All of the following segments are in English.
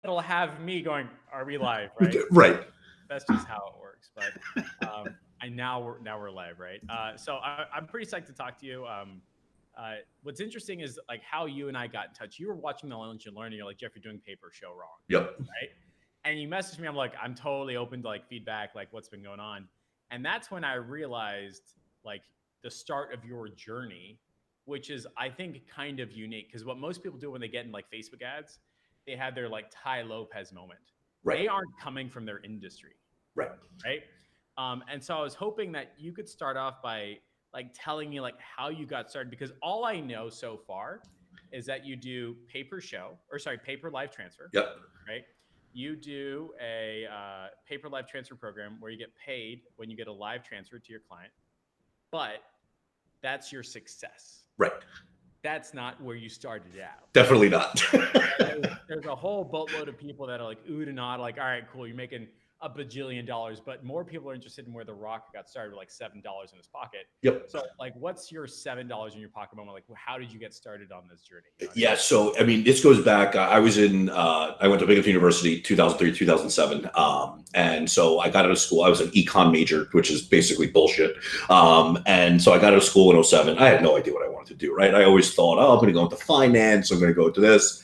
it'll have me going, "Are we live?" Right? Right. That's just how it works. But now we're live, right? So I'm pretty psyched to talk to you. What's interesting is like how you and I got in touch. You were watching the Lunch and Learn, and you're like, "Jeff, you're doing paper show wrong." Yep. Right? And you messaged me. I'm like, I'm totally open to like feedback, like what's been going on. And that's when I realized like the start of your journey, which is I think kind of unique because what most people do when they get in like Facebook ads, they have their like Ty Lopez moment. Right. They aren't coming from their industry. Right. Right. And so I was hoping that you could start off by like telling me like how you got started, because all I know so far is that you do paper live transfer. Yep. Right. You do a paper live transfer program where you get paid when you get a live transfer to your client, but that's your success. Right. That's not where you started out. Definitely not. There's a whole boatload of people that are like, ooh and nod, like, all right, cool, you're making a bajillion dollars, but more people are interested in where The Rock got started with like $7 in his pocket. Yep. So like, what's your $7 in your pocket moment? Like, how did you get started on this journey? You know Yeah. So, I mean, this goes back, I went to Binghamton University, 2003, 2007. And so I got out of school, I was an econ major, which is basically bullshit. And so I got out of school in 2007. I had no idea what I wanted to do, right? I always thought, I'm going to go into finance. I'm going to go into this.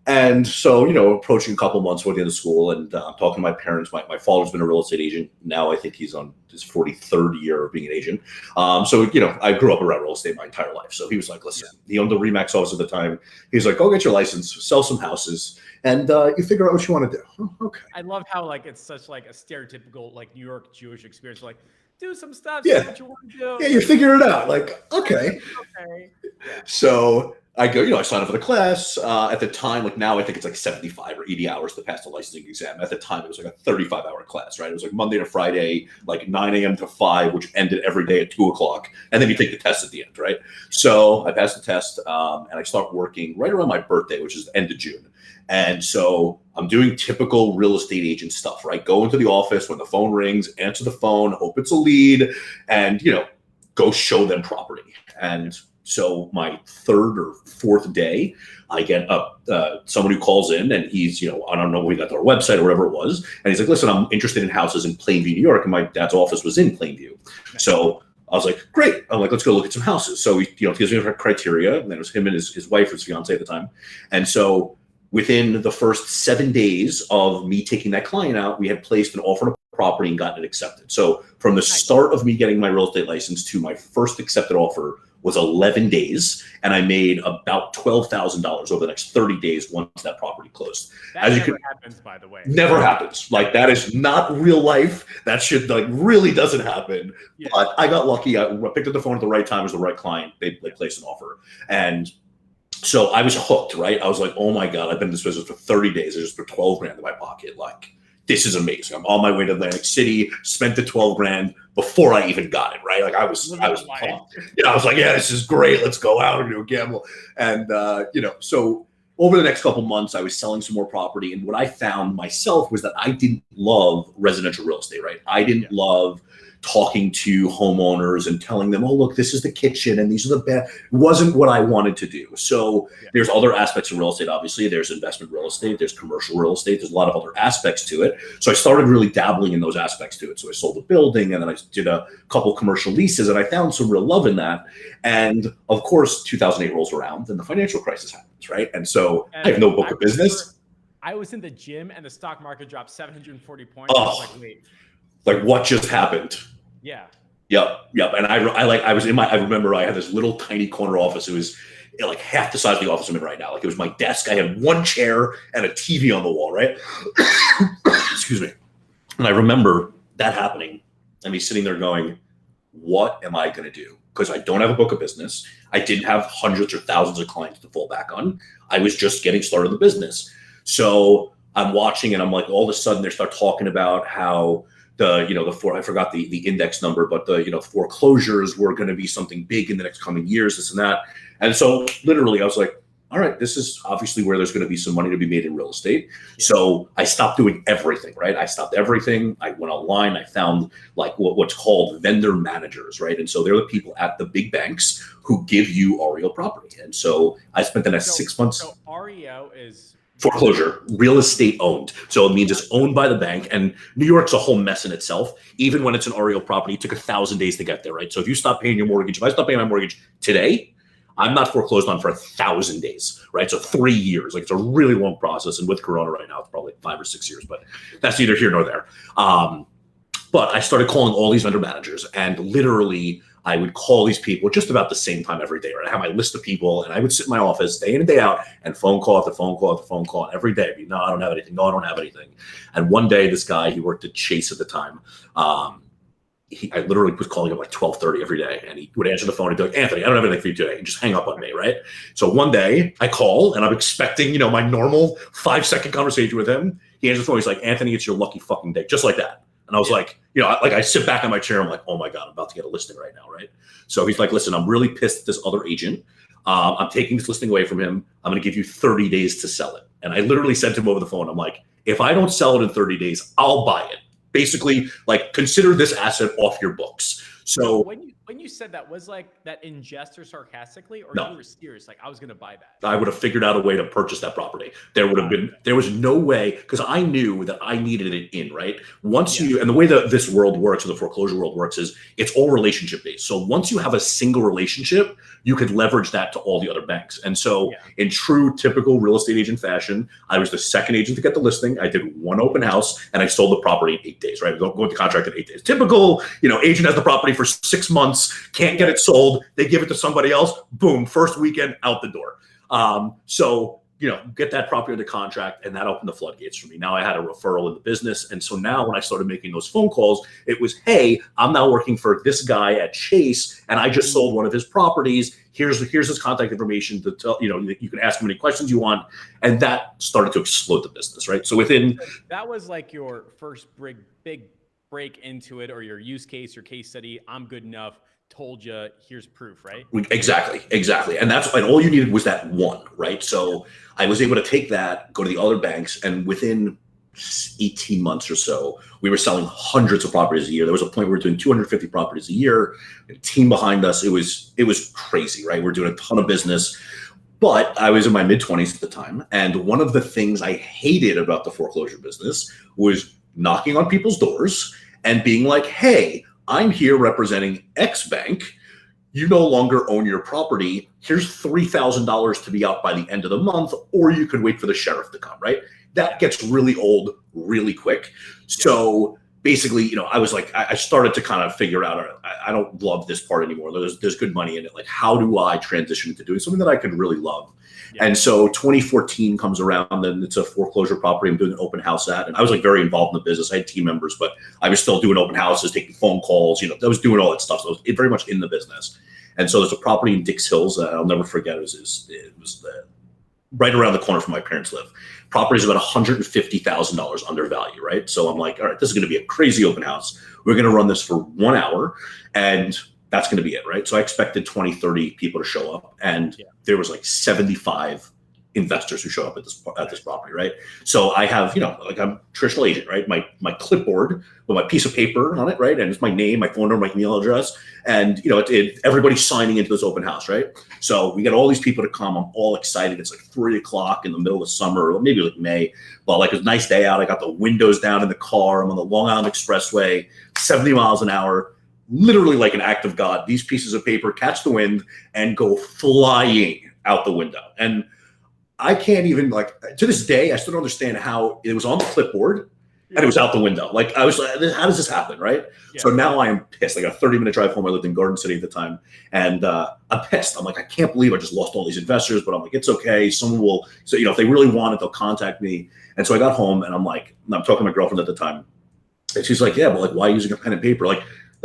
And so, approaching a couple months toward the end of school and talking to my parents, my father's been a real estate agent. Now I think he's on his 43rd year of being an agent. So, I grew up around real estate my entire life. So he was like, listen, he owned the Remax office at the time. He's like, go get your license, sell some houses, and you figure out what you want to do. Oh, okay. I love how like it's such like a stereotypical like New York Jewish experience. Like, do some stuff, Yeah. see what you want to do. Yeah, you figure it out. Like, okay. Okay. Yeah. So I go, I signed up for the class. At the time, like now I think it's like 75 or 80 hours to pass the licensing exam. At the time, it was like a 35-hour class, right? It was like Monday to Friday, like 9 a.m. to 5, which ended every day at 2 o'clock. And then you take the test at the end, right? So I passed the test and I start working right around my birthday, which is the end of June. And so I'm doing typical real estate agent stuff, right? Go into the office when the phone rings, answer the phone, hope it's a lead, and, go show them property. And so my third or fourth day, I get someone who calls in and he's, I don't know, we got their website or whatever it was. And he's like, listen, I'm interested in houses in Plainview, New York. And my dad's office was in Plainview. So I was like, great. I'm like, let's go look at some houses. So he, gives me the criteria. And then it was him and his wife, his fiance at the time. And so within the first 7 days of me taking that client out, we had placed an offer on a property and gotten it accepted. So from the start of me getting my real estate license to my first accepted offer was 11 days, and I made about $12,000 over the next 30 days once that property closed. That never happens, by the way. Never happens. Like, that is not real life. That shit like really doesn't happen. Yeah. But I got lucky. I picked up the phone at the right time. It was the right client. They placed an offer. And so I was hooked, right? I was like, oh my God, I've been in this business for 30 days. I just put 12 grand in my pocket. Like, this is amazing. I'm on my way to Atlantic City, spent the 12 grand before I even got it, right? Like I was pumped. Yeah, I was like, yeah, this is great. Let's go out and do a gamble. And, so over the next couple months, I was selling some more property. And what I found myself was that I didn't love residential real estate, right? I didn't love talking to homeowners and telling them, oh, look, this is the kitchen and these are the bed. It wasn't what I wanted to do. So there's other aspects of real estate. Obviously, there's investment real estate, there's commercial real estate, there's a lot of other aspects to it. So I started really dabbling in those aspects to it. So I sold a building and then I did a couple commercial leases and I found some real love in that. And of course, 2008 rolls around and the financial crisis happens, right? And so I have no book of business. I was in the gym and the stock market dropped 740 points. Oh, I was like, wait. Like, what just happened? Yeah. Yep. And I remember I had this little tiny corner office. It was like half the size of the office I'm in right now. Like, it was my desk. I had one chair and a TV on the wall, right? Excuse me. And I remember that happening and me sitting there going, what am I going to do? Because I don't have a book of business. I didn't have hundreds or thousands of clients to fall back on. I was just getting started in the business. So I'm watching and I'm like, all of a sudden they start talking about how I forgot the index number, but the foreclosures were going to be something big in the next coming years, this and that. And so literally I was like, all right, this is obviously where there's going to be some money to be made in real estate. Yeah. So I stopped doing everything, right? I stopped everything. I went online. I found like what's called vendor managers, right? And so they're the people at the big banks who give you REO property. And so I spent the next 6 months. So REO is Foreclosure, real estate owned. So it means it's owned by the bank, and New York's a whole mess in itself. Even when it's an REO property, it took 1,000 days to get there, right? So if you stop paying your mortgage, if I stop paying my mortgage today, I'm not foreclosed on for 1,000 days, right? So 3 years, like it's a really long process. And with Corona right now, it's probably 5 or 6 years, but that's neither here nor there. But I started calling all these vendor managers, and literally I would call these people just about the same time every day, right? I have my list of people, and I would sit in my office day in and day out and phone call after phone call after phone call every day. I'd be, no, I don't have anything. No, I don't have anything. And one day, this guy, he worked at Chase at the time. I literally was calling him like 12:30 every day, and he would answer the phone and be like, Anthony, I don't have anything for you today. And just hang up on me, right? So one day I call, and I'm expecting, my normal 5-second conversation with him. He answers the phone. He's like, Anthony, it's your lucky fucking day. Just like that. And I was like, I sit back in my chair. I'm like, oh my God, I'm about to get a listing right now, right? So he's like, listen, I'm really pissed at this other agent. I'm taking this listing away from him. I'm going to give you 30 days to sell it. And I literally said to him over the phone, I'm like, if I don't sell it in 30 days, I'll buy it. Basically, like, consider this asset off your books. So when you said that, was like that in jest or sarcastically, or no, you were serious? Like, I was going to buy that. I would have figured out a way to purchase that property. There was no way, because I knew that I needed it in, right? And the way that this world works, or the foreclosure world works, is it's all relationship based. So once you have a single relationship, you could leverage that to all the other banks. And so in true typical real estate agent fashion, I was the second agent to get the listing. I did one open house, and I sold the property in 8 days, right? Go with the contract in 8 days. Typical, agent has the property for 6 months, can't get it sold. They give it to somebody else. Boom, first weekend out the door. So get that property under contract, and that opened the floodgates for me. Now I had a referral in the business. And so now when I started making those phone calls, it was, hey, I'm now working for this guy at Chase, and I just sold one of his properties. Here's his contact information to tell, you can ask him any questions you want. And that started to explode the business, right? So that was like your first big break into it, or your use case, your case study. I'm good enough. Told you, here's proof, right? Exactly. And all you needed was that one, right? So I was able to take that, go to the other banks, and within 18 months or so, we were selling hundreds of properties a year. There was a point where we were doing 250 properties a year, a team behind us. It was crazy, right? We're doing a ton of business. But I was in my mid-20s at the time. And one of the things I hated about the foreclosure business was knocking on people's doors and being like, hey, I'm here representing X bank. You no longer own your property. Here's $3,000 to be out by the end of the month, or you could wait for the sheriff to come, right? That gets really old really quick. So basically, I was like, I started to kind of figure out, I don't love this part anymore. There's good money in it. Like, how do I transition into doing something that I could really love? And so 2014 comes around, and it's a foreclosure property I'm doing an open house at. And I was like very involved in the business. I had team members, but I was still doing open houses, taking phone calls. I was doing all that stuff. So I was very much in the business. And so there's a property in Dix Hills that I'll never forget. It was right around the corner from my parents live. Property is about $150,000 under value, right? So I'm like, all right, this is going to be a crazy open house. We're going to run this for 1 hour, and that's going to be it, right? So I expected 20, 30 people to show up, and there was like 75 investors who show up at this property, right? So I have, like, I'm a traditional agent, right? My clipboard with my piece of paper on it, right? And it's my name, my phone number, my email address, and everybody's signing into this open house, right? So we get all these people to come. I'm all excited. It's like 3 o'clock in the middle of summer, or maybe like May, but like, it's a nice day out. I got the windows down in the car. I'm on the Long Island Expressway, 70 miles an hour. Literally like an act of God. These pieces of paper catch the wind and go flying out the window. And I can't even, like, to this day, I still don't understand how it was on the clipboard and it was out the window. Like, I was like, how does this happen, right? So now I am pissed. I got a 30-minute drive home. I lived in Garden City at the time. And I'm pissed. I'm like, I can't believe I just lost all these investors. But I'm like, it's okay. Someone will, so, if they really want it, they'll contact me. And so I got home, and I'm talking to my girlfriend at the time. And she's like, yeah, but like, why are you using a pen and paper? Like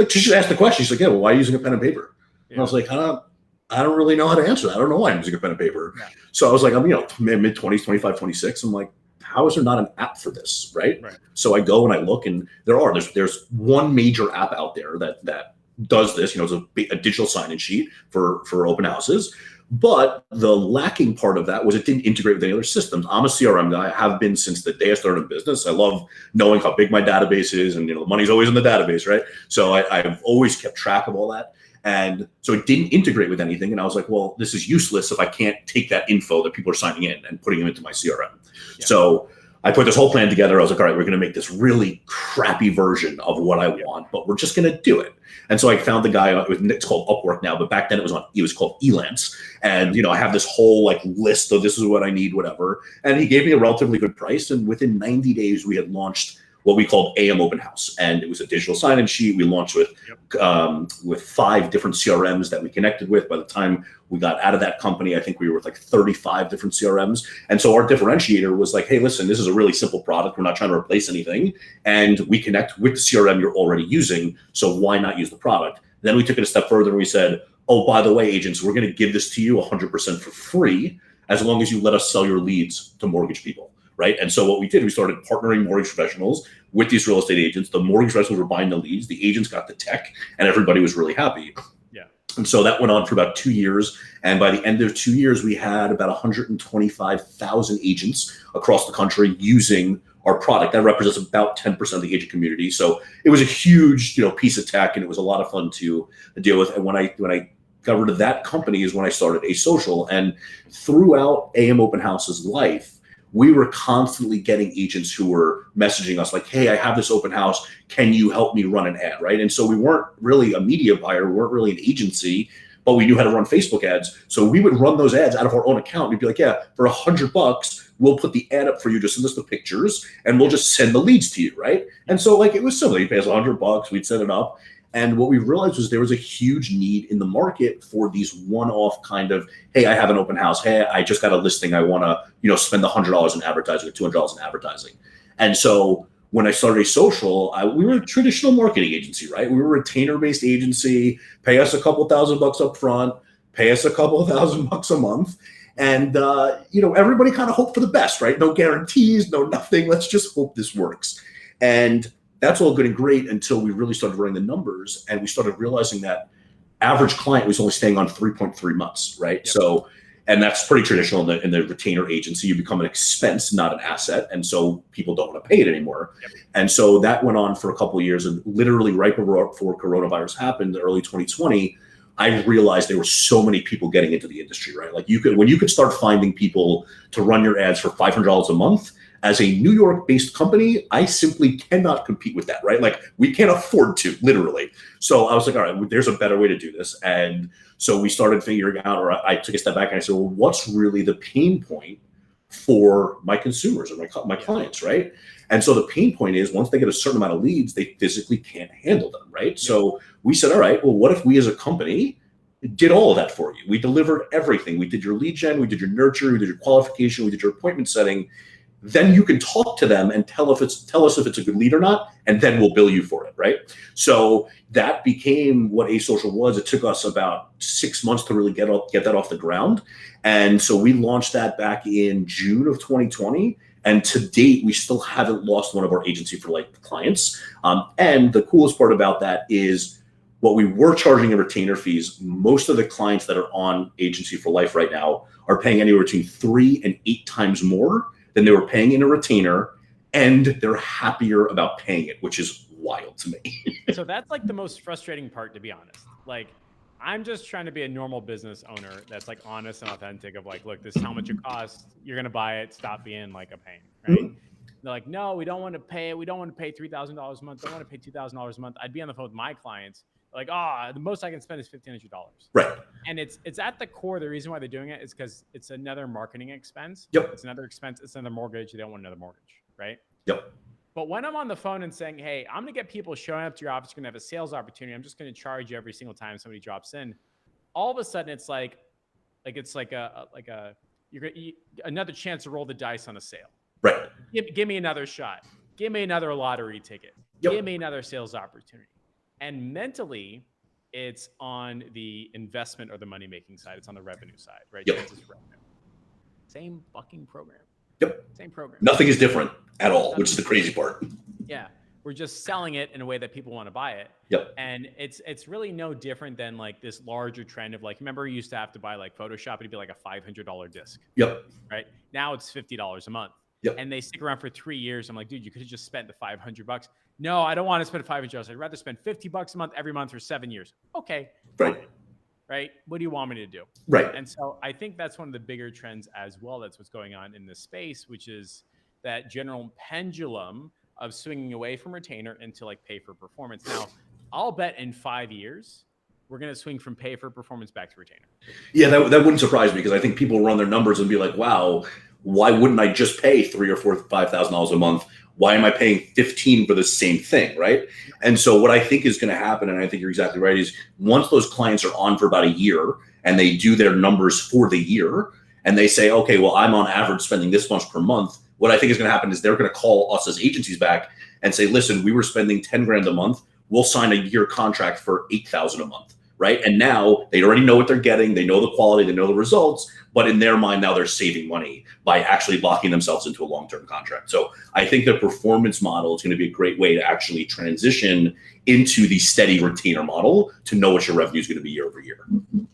she should ask the question. She's like, yeah, well, why are you using a pen and paper? And I was like, I don't really know how to answer that. I don't know why I'm using a pen and paper. So I was like, I'm, mid-20s, 25, 26. I'm like, how is there not an app for this, right? So I go and I look, and there's one major app out there that does this. It's a digital sign-in sheet for open houses. But the lacking part of that was it didn't integrate with any other systems. I'm a CRM guy. I have been since the day I started in business. I love knowing how big my database is, and the money's always in the database, right? So I've always kept track of all that. And so it didn't integrate with anything. And I was like, well, this is useless if I can't take that info that people are signing in and putting them into my CRM. Yeah. So I put this whole plan together. I was like, all right, we're going to make this really crappy version of what I want, but we're just going to do it. And so I found the guy, it's called Upwork now, but back then it was called Elance. And, you know, I have this whole like list of this is what I need, whatever. And he gave me a relatively good price. And within 90 days, we had launched what we called AM Open House. And it was a digital sign-in sheet. We launched with 5 different CRMs that we connected with. By the time we got out of that company, I think we were with like 35 different CRMs. And so our differentiator was like, hey, listen, this is a really simple product. We're not trying to replace anything. And we connect with the CRM you're already using. So why not use the product? Then we took it a step further and we said, oh, by the way, agents, we're going to give this to you 100% for free, as long as you let us sell your leads to mortgage people. Right. And so what we did, we started partnering mortgage professionals with these real estate agents. The mortgage professionals were buying the leads, the agents got the tech, and everybody was really happy. Yeah. And so that went on for about 2 years. And by the end of 2 years, we had about 125,000 agents across the country using our product. That represents about 10% of the agent community. So it was a huge, piece of tech, and it was a lot of fun to deal with. And when I got rid of that company is when I started A Social. And throughout AM Open House's life, we were constantly getting agents who were messaging us like, hey, I have this open house. Can you help me run an ad, right? And so we weren't really a media buyer. We weren't really an agency, but we knew how to run Facebook ads. So we would run those ads out of our own account. We'd be like, yeah, for $100, we'll put the ad up for you. Just send us the pictures and we'll just send the leads to you, right? And so like it was similar. You pay us $100, we'd set it up. And what we realized was there was a huge need in the market for these one-off kind of, hey, I have an open house. Hey, I just got a listing. I want to, spend the $100 in advertising or $200 in advertising. And so when I started A Social, we were a traditional marketing agency, right? We were a retainer-based agency. Pay us a couple $1,000 up front. Pay us a couple $1,000 a month. And, everybody kind of hoped for the best, right? No guarantees, no nothing. Let's just hope this works. And that's all good and great until we really started running the numbers and we started realizing that average client was only staying on 3.3 months, right? Yep. So, and that's pretty traditional in the retainer agency. You become an expense, not an asset. And so people don't want to pay it anymore. Yep. And so that went on for a couple of years, and literally right before coronavirus happened, early 2020, I realized there were so many people getting into the industry, right? Like when you could start finding people to run your ads for $500 a month. As a New York-based company, I simply cannot compete with that, right? Like we can't afford to, literally. So I was like, all right, there's a better way to do this. And so we started figuring out, or I took a step back and I said, well, what's really the pain point for my consumers or my clients, right? And so the pain point is once they get a certain amount of leads, they physically can't handle them, right? Yeah. So we said, all right, well, what if we as a company did all of that for you? We delivered everything. We did your lead gen, we did your nurture, we did your qualification, we did your appointment setting. Then you can talk to them and tell us if it's a good lead or not, and then we'll bill you for it, right? So that became what A Social was. It took us about 6 months to really get that off the ground. And so we launched that back in June of 2020. And to date, we still haven't lost one of our agency for life clients. And the coolest part about that is what we were charging in retainer fees, most of the clients that are on agency for life right now are paying anywhere between 3 and 8 times more than they were paying in a retainer, and they're happier about paying it, which is wild to me. So that's like the most frustrating part, to be honest. Like, I'm just trying to be a normal business owner that's like honest and authentic of like, look, this is how much it costs. You're going to buy it. Stop being like a pain, right? Mm-hmm. They're like, no, we don't want to pay it. We don't want to pay $3,000 a month. Don't want to pay $2,000 a month. I'd be on the phone with my clients. Like, the most I can spend is $1,500. Right. And it's at the core. The reason why they're doing it is because it's another marketing expense. Yep. It's another expense. It's another mortgage. They don't want another mortgage, right? Yep. But when I'm on the phone and saying, hey, I'm going to get people showing up to your office, you're going to have a sales opportunity. I'm just going to charge you every single time somebody drops in. All of a sudden, it's like another chance to roll the dice on a sale. Right. Give me another shot. Give me another lottery ticket. Yep. Give me another sales opportunity. And mentally, it's on the investment or the money-making side. It's on the revenue side, right? Yep. Same fucking program. Yep. Same program. Nothing is different at all, which is the crazy part. Yeah. We're just selling it in a way that people want to buy it. Yep. And it's really no different than like this larger trend of like, remember you used to have to buy like Photoshop, it'd be like a $500 disc. Yep. Right. Now it's $50 a month. Yep. and they stick around for 3 years. I'm like, dude, you could have just spent the $500. No, I don't want to spend $500. I'd rather spend $50 a month every month for 7 years. Okay, Right. fine. Right? What do you want me to do? Right. And so I think that's one of the bigger trends as well. That's what's going on in this space, which is that general pendulum of swinging away from retainer into like pay for performance. Now, I'll bet in 5 years, we're going to swing from pay for performance back to retainer. Yeah, that wouldn't surprise me because I think people run their numbers and be like, wow, why wouldn't I just pay $3,000 or $4,000, $5,000 a month? Why am I paying 15 for the same thing, right? And so what I think is going to happen, and I think you're exactly right, is once those clients are on for about a year and they do their numbers for the year and they say, okay, well, I'm on average spending this much per month. What I think is going to happen is they're going to call us as agencies back and say, listen, we were spending 10 grand a month. We'll sign a year contract for 8,000 a month. Right. And now they already know what they're getting. They know the quality, they know the results. But in their mind, now they're saving money by actually locking themselves into a long-term contract. So I think the performance model is going to be a great way to actually transition into the steady retainer model to know what your revenue is going to be year over year.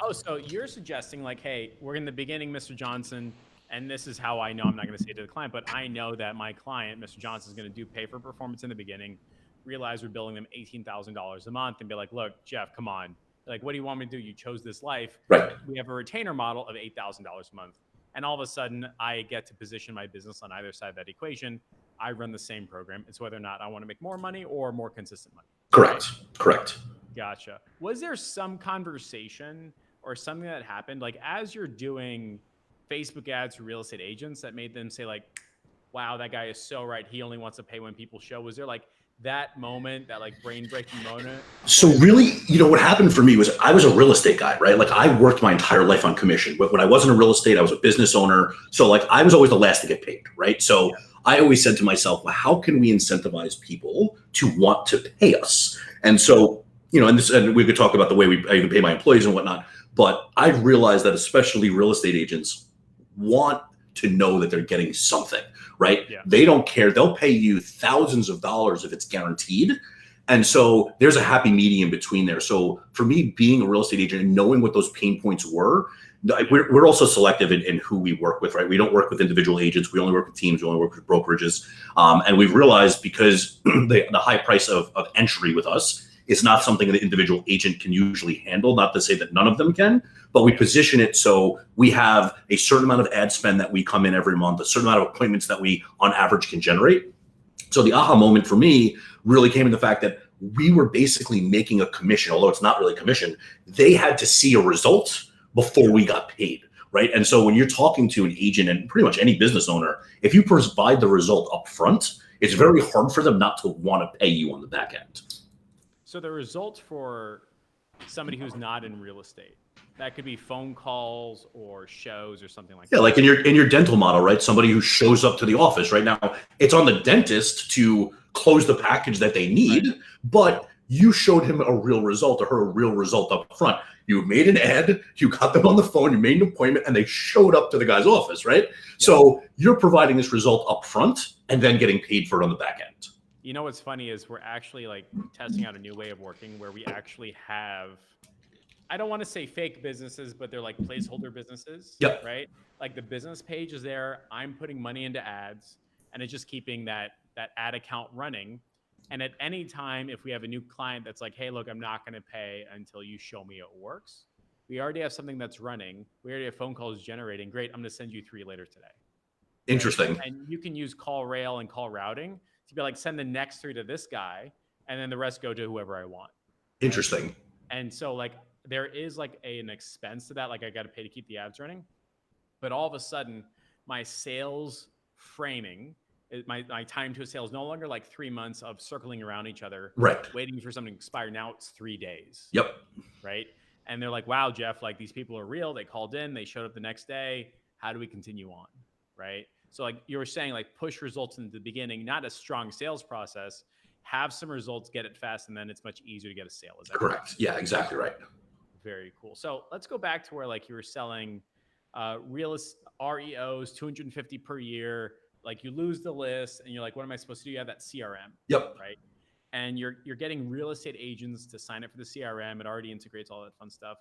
Oh, so you're suggesting like, hey, we're in the beginning, Mr. Johnson, and this is how I know. I'm not going to say it to the client, but I know that my client, Mr. Johnson, is going to do pay for performance in the beginning, realize we're billing them $18,000 a month, and be like, look, Jeff, come on. Like, what do you want me to do? You chose this life. Right. We have a retainer model of $8,000 a month. And all of a sudden, I get to position my business on either side of that equation. I run the same program. It's whether or not I want to make more money or more consistent money. Correct. Right? Correct. Gotcha. Was there some conversation or something that happened, like as you're doing Facebook ads for real estate agents, that made them say like, wow, that guy is so right. He only wants to pay when people show. Was there like that moment, that like brain breaking moment? So really, what happened for me was I was a real estate guy, right? Like I worked my entire life on commission. But when I wasn't in real estate, I was a business owner. So like I was always the last to get paid, right? So yeah. I always said to myself, well, how can we incentivize people to want to pay us? And so, and we could talk about the way I even pay my employees and whatnot. But I realized that especially real estate agents want to know that they're getting something, right? Yeah. They don't care. They'll pay you thousands of dollars if it's guaranteed. And so there's a happy medium between there. So for me, being a real estate agent and knowing what those pain points were, we're also selective in who we work with, right? We don't work with individual agents. We only work with teams. We only work with brokerages. And we've realized because the high price of entry with us is not something the individual agent can usually handle. Not to say that none of them can, but we position it so we have a certain amount of ad spend that we come in every month, a certain amount of appointments that we on average can generate. So the aha moment for me really came in the fact that we were basically making a commission, although it's not really commission. They had to see a result before we got paid, right? And so when you're talking to an agent and pretty much any business owner, if you provide the result up front, it's very hard for them not to want to pay you on the back end. So the result for somebody who's not in real estate, that could be phone calls or shows or something like that. Yeah, like in your dental model, right? Somebody who shows up to the office right now, it's on the dentist to close the package that they need, right. But you showed him a real result or her a real result up front. You made an ad, you got them on the phone, you made an appointment, and they showed up to the guy's office, right? Yeah. So you're providing this result up front and then getting paid for it on the back end. You know what's funny is we're actually like testing out a new way of working where we actually have, I don't want to say fake businesses, but they're like placeholder businesses, yep. Right? Like the business page is there, I'm putting money into ads, and it's just keeping that ad account running. And at any time, if we have a new client that's like, hey, look, I'm not going to pay until you show me it works, we already have something that's running. We already have phone calls generating. Great, I'm going to send you 3 later today. Interesting. Right? And you can use call rail and call routing to be like, send the next 3 to this guy, and then the rest go to whoever I want. Right? Interesting. And so like there is like an expense to that. Like I got to pay to keep the ads running. But all of a sudden, my sales framing, my time to a sale is no longer like 3 months of circling around each other, right, waiting for something to expire. Now it's 3 days. Yep. Right. And they're like, wow, Jeff, like these people are real. They called in, they showed up the next day. How do we continue on? Right. So like you were saying, like push results in the beginning, not a strong sales process, have some results, get it fast, and then it's much easier to get a sale. Is that correct? Yeah, exactly right. Very cool. So let's go back to where like you were selling real REOs, 250 per year. Like you lose the list and you're like, what am I supposed to do? You have that CRM. Yep. Right. And you're getting real estate agents to sign up for the CRM. It already integrates all that fun stuff.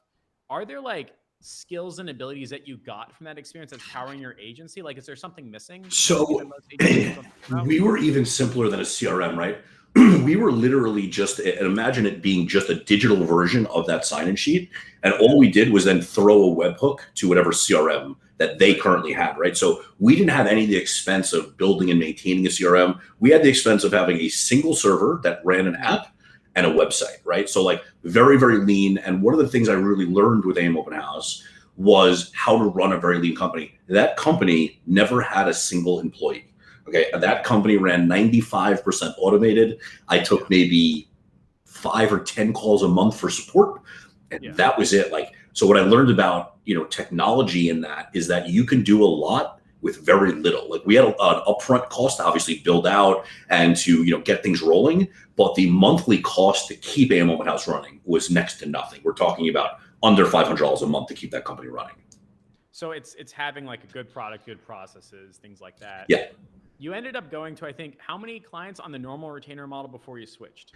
Are there like skills and abilities that you got from that experience that's powering your agency? Like, is there something missing? So Most agencies don't think about? we were even simpler than a CRM, right? We were literally just, and imagine it being just a digital version of that sign-in sheet. And all we did was then throw a webhook to whatever CRM that they currently had, right? So we didn't have any of the expense of building and maintaining a CRM. We had the expense of having a single server that ran an app and a website, right? So like very, very lean. And one of the things I really learned with AM Open House was how to run a very lean company. That company never had a single employee. Okay, that company ran 95% automated. I took maybe 5 or 10 calls a month for support, and that was it. Like, so what I learned about, you know, technology in that is that you can do a lot with very little. Like, we had an upfront cost to obviously build out and to, you know, get things rolling, but the monthly cost to keep AM Open House running was next to nothing. We're talking about under $500 a month to keep that company running. So it's having like a good product, good processes, things like that. Yeah. You ended up going to, I think, how many clients on the normal retainer model before you switched?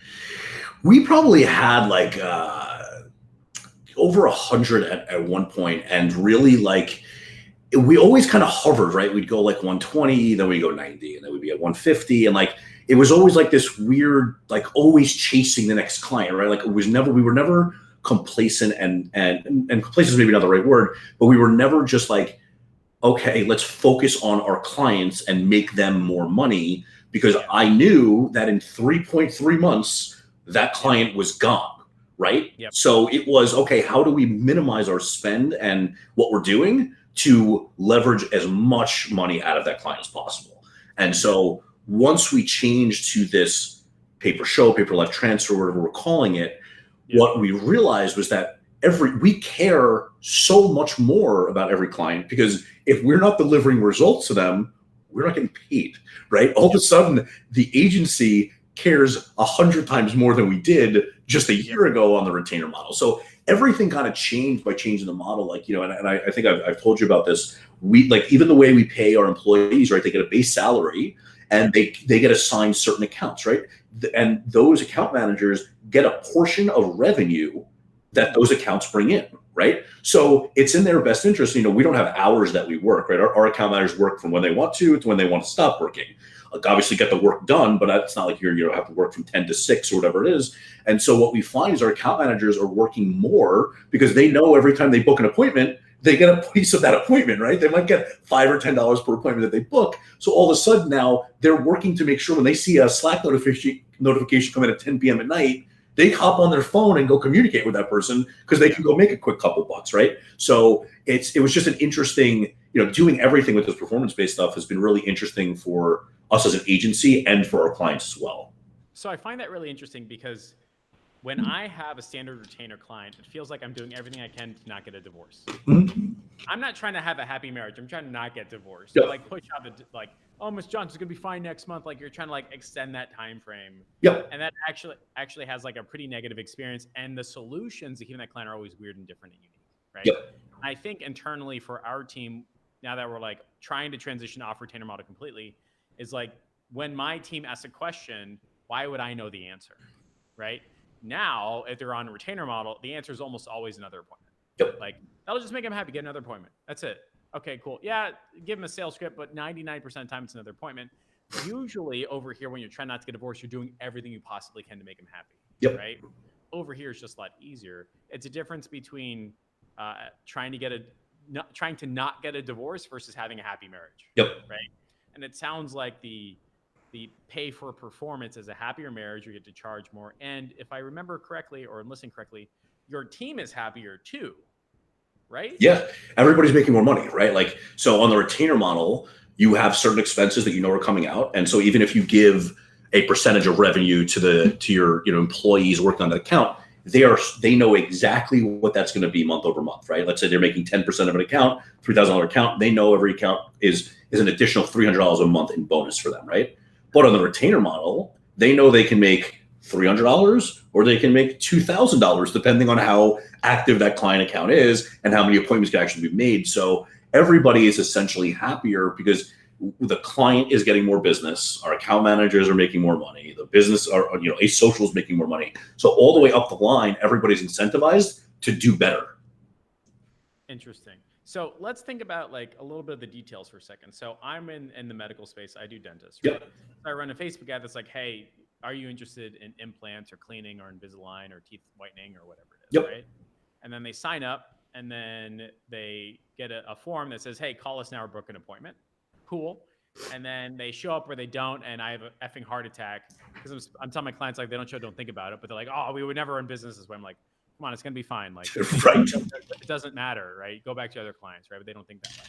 We probably had like over 100 at one point, and really like we always kind of hovered, right? We'd go like 120, then we'd go 90, and then we'd be at 150, and like it was always like this weird, like always chasing the next client, right? Like we were never complacent, and complacent is maybe not the right word, but we were never just like, okay, let's focus on our clients and make them more money, because I knew that in 3.3 months, that client was gone, right? So it was, okay, how do we minimize our spend and what we're doing to leverage as much money out of that client as possible? And so once we changed to this pay-per-show, pay-per-life transfer, whatever we're calling it, what we realized was that we care so much more about every client, because if we're not delivering results to them, we're not getting paid, right? All of a sudden, the agency cares 100 times more than we did just a year ago on the retainer model. So everything kind of changed by changing the model. Like, you know, and I think I've told you about this. We, like, even the way we pay our employees, right? They get a base salary and they get assigned certain accounts, right? And those account managers get a portion of revenue that those accounts bring in, right? So it's in their best interest. You know, we don't have hours that we work, right? Our account managers work from when they want to when they want to stop working. Like, obviously get the work done, but it's not like you don't have to work from 10 to 6 or whatever it is. And so what we find is our account managers are working more because they know every time they book an appointment, they get a piece of that appointment, right? They might get $5 or $10 per appointment that they book. So all of a sudden now they're working to make sure when they see a Slack notification come in at 10 p.m. at night, they hop on their phone and go communicate with that person because they can go make a quick couple bucks, right? So it was just an interesting, you know, doing everything with this performance-based stuff has been really interesting for us as an agency and for our clients as well. So I find that really interesting because when I have a standard retainer client, it feels like I'm doing everything I can to not get a divorce. I'm not trying to have a happy marriage. I'm trying to not get divorced. So like push out like, oh, Miss Johnson's gonna be fine next month. Like, you're trying to like extend that time frame. And that actually has like a pretty negative experience. And the solutions to keeping that client are always weird and different and unique, right? I think internally for our team, now that we're like trying to transition off retainer model completely, is like when my team asks a question, why would I know the answer, right? Now, if they're on a retainer model, the answer is almost always another appointment. Like, that'll just make them happy, get another appointment. That's it. Okay, cool. Yeah, give them a sales script, but 99% of the time it's another appointment. Usually over here, when you're trying not to get divorced, you're doing everything you possibly can to make them happy, right? Over here, it's just a lot easier. It's a difference between trying to not get a divorce versus having a happy marriage, right? And it sounds like the pay for performance is a happier marriage. You get to charge more. And if I remember correctly or listen correctly, your team is happier too, right? Yeah, everybody's making more money, right? Like, so on the retainer model, you have certain expenses that you know are coming out. And so even if you give a percentage of revenue to your employees working on that account, they know exactly what that's going to be month over month, right? Let's say they're making 10% of an account, $3,000 account. They know every account is an additional $300 a month in bonus for them, right? But on the retainer model, they know they can make $300 or they can make $2,000 depending on how active that client account is and how many appointments can actually be made. So everybody is essentially happier because the client is getting more business. Our account managers are making more money. The business Ace Social is making more money. So all the way up the line, everybody's incentivized to do better. Interesting. So let's think about like a little bit of the details for a second. So I'm in the medical space. I do dentists, right? Yep. So I run a Facebook ad that's like, hey, are you interested in implants or cleaning or Invisalign or teeth whitening or whatever it is, Yep. right? And then they sign up and then they get a form that says, hey, call us now or book an appointment. Cool. And then they show up or they don't, and I have an effing heart attack because I'm telling my clients like they don't show, don't think about it, but they're like, oh, we would never run business this way. I'm like, come on, it's gonna be fine. Like Right. it doesn't matter, right? Go back to other clients, right? But they don't think that way.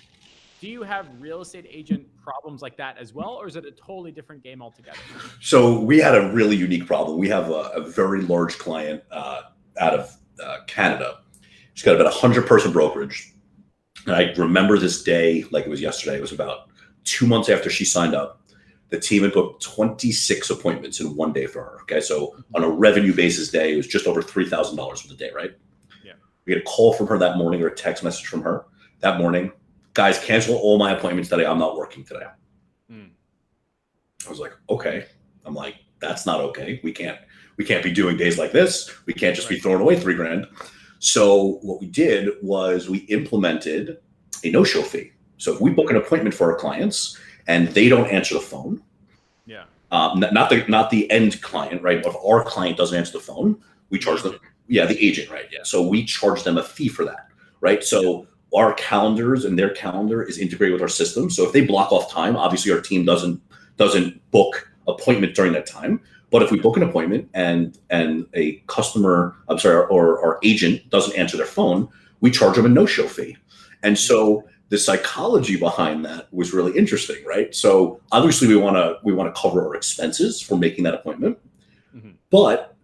Do you have real estate agent problems like that as well, or is it a totally different game altogether? So we had a really unique problem. We have a very large client out of Canada. She's got about 100-person brokerage. And I remember this day like it was yesterday. It was about 2 months after she signed up. The team had booked 26 appointments in one day for her. Okay, so on a revenue basis day, it was just over $3,000 for the day, right? Yeah. We had a call from her that morning or a text message from her that morning. Guys, cancel all my appointments today. I'm not working today. I was like, okay. I'm like, that's not okay. We can't be doing days like this. We can't just be throwing away $3,000. So what we did was we implemented a no-show fee. So if we book an appointment for our clients and they don't answer the phone, Yeah. not the end client, right? If our client doesn't answer the phone, we charge them. Yeah, the agent, right? Yeah. So we charge them a fee for that, right? So our calendars and their calendar is integrated with our system. So if they block off time, obviously our team doesn't book appointment during that time. But if we book an appointment and a customer, I'm sorry, or our agent doesn't answer their phone, we charge them a no-show fee. And so the psychology behind that was really interesting, right? So obviously we want to cover our expenses for making that appointment, but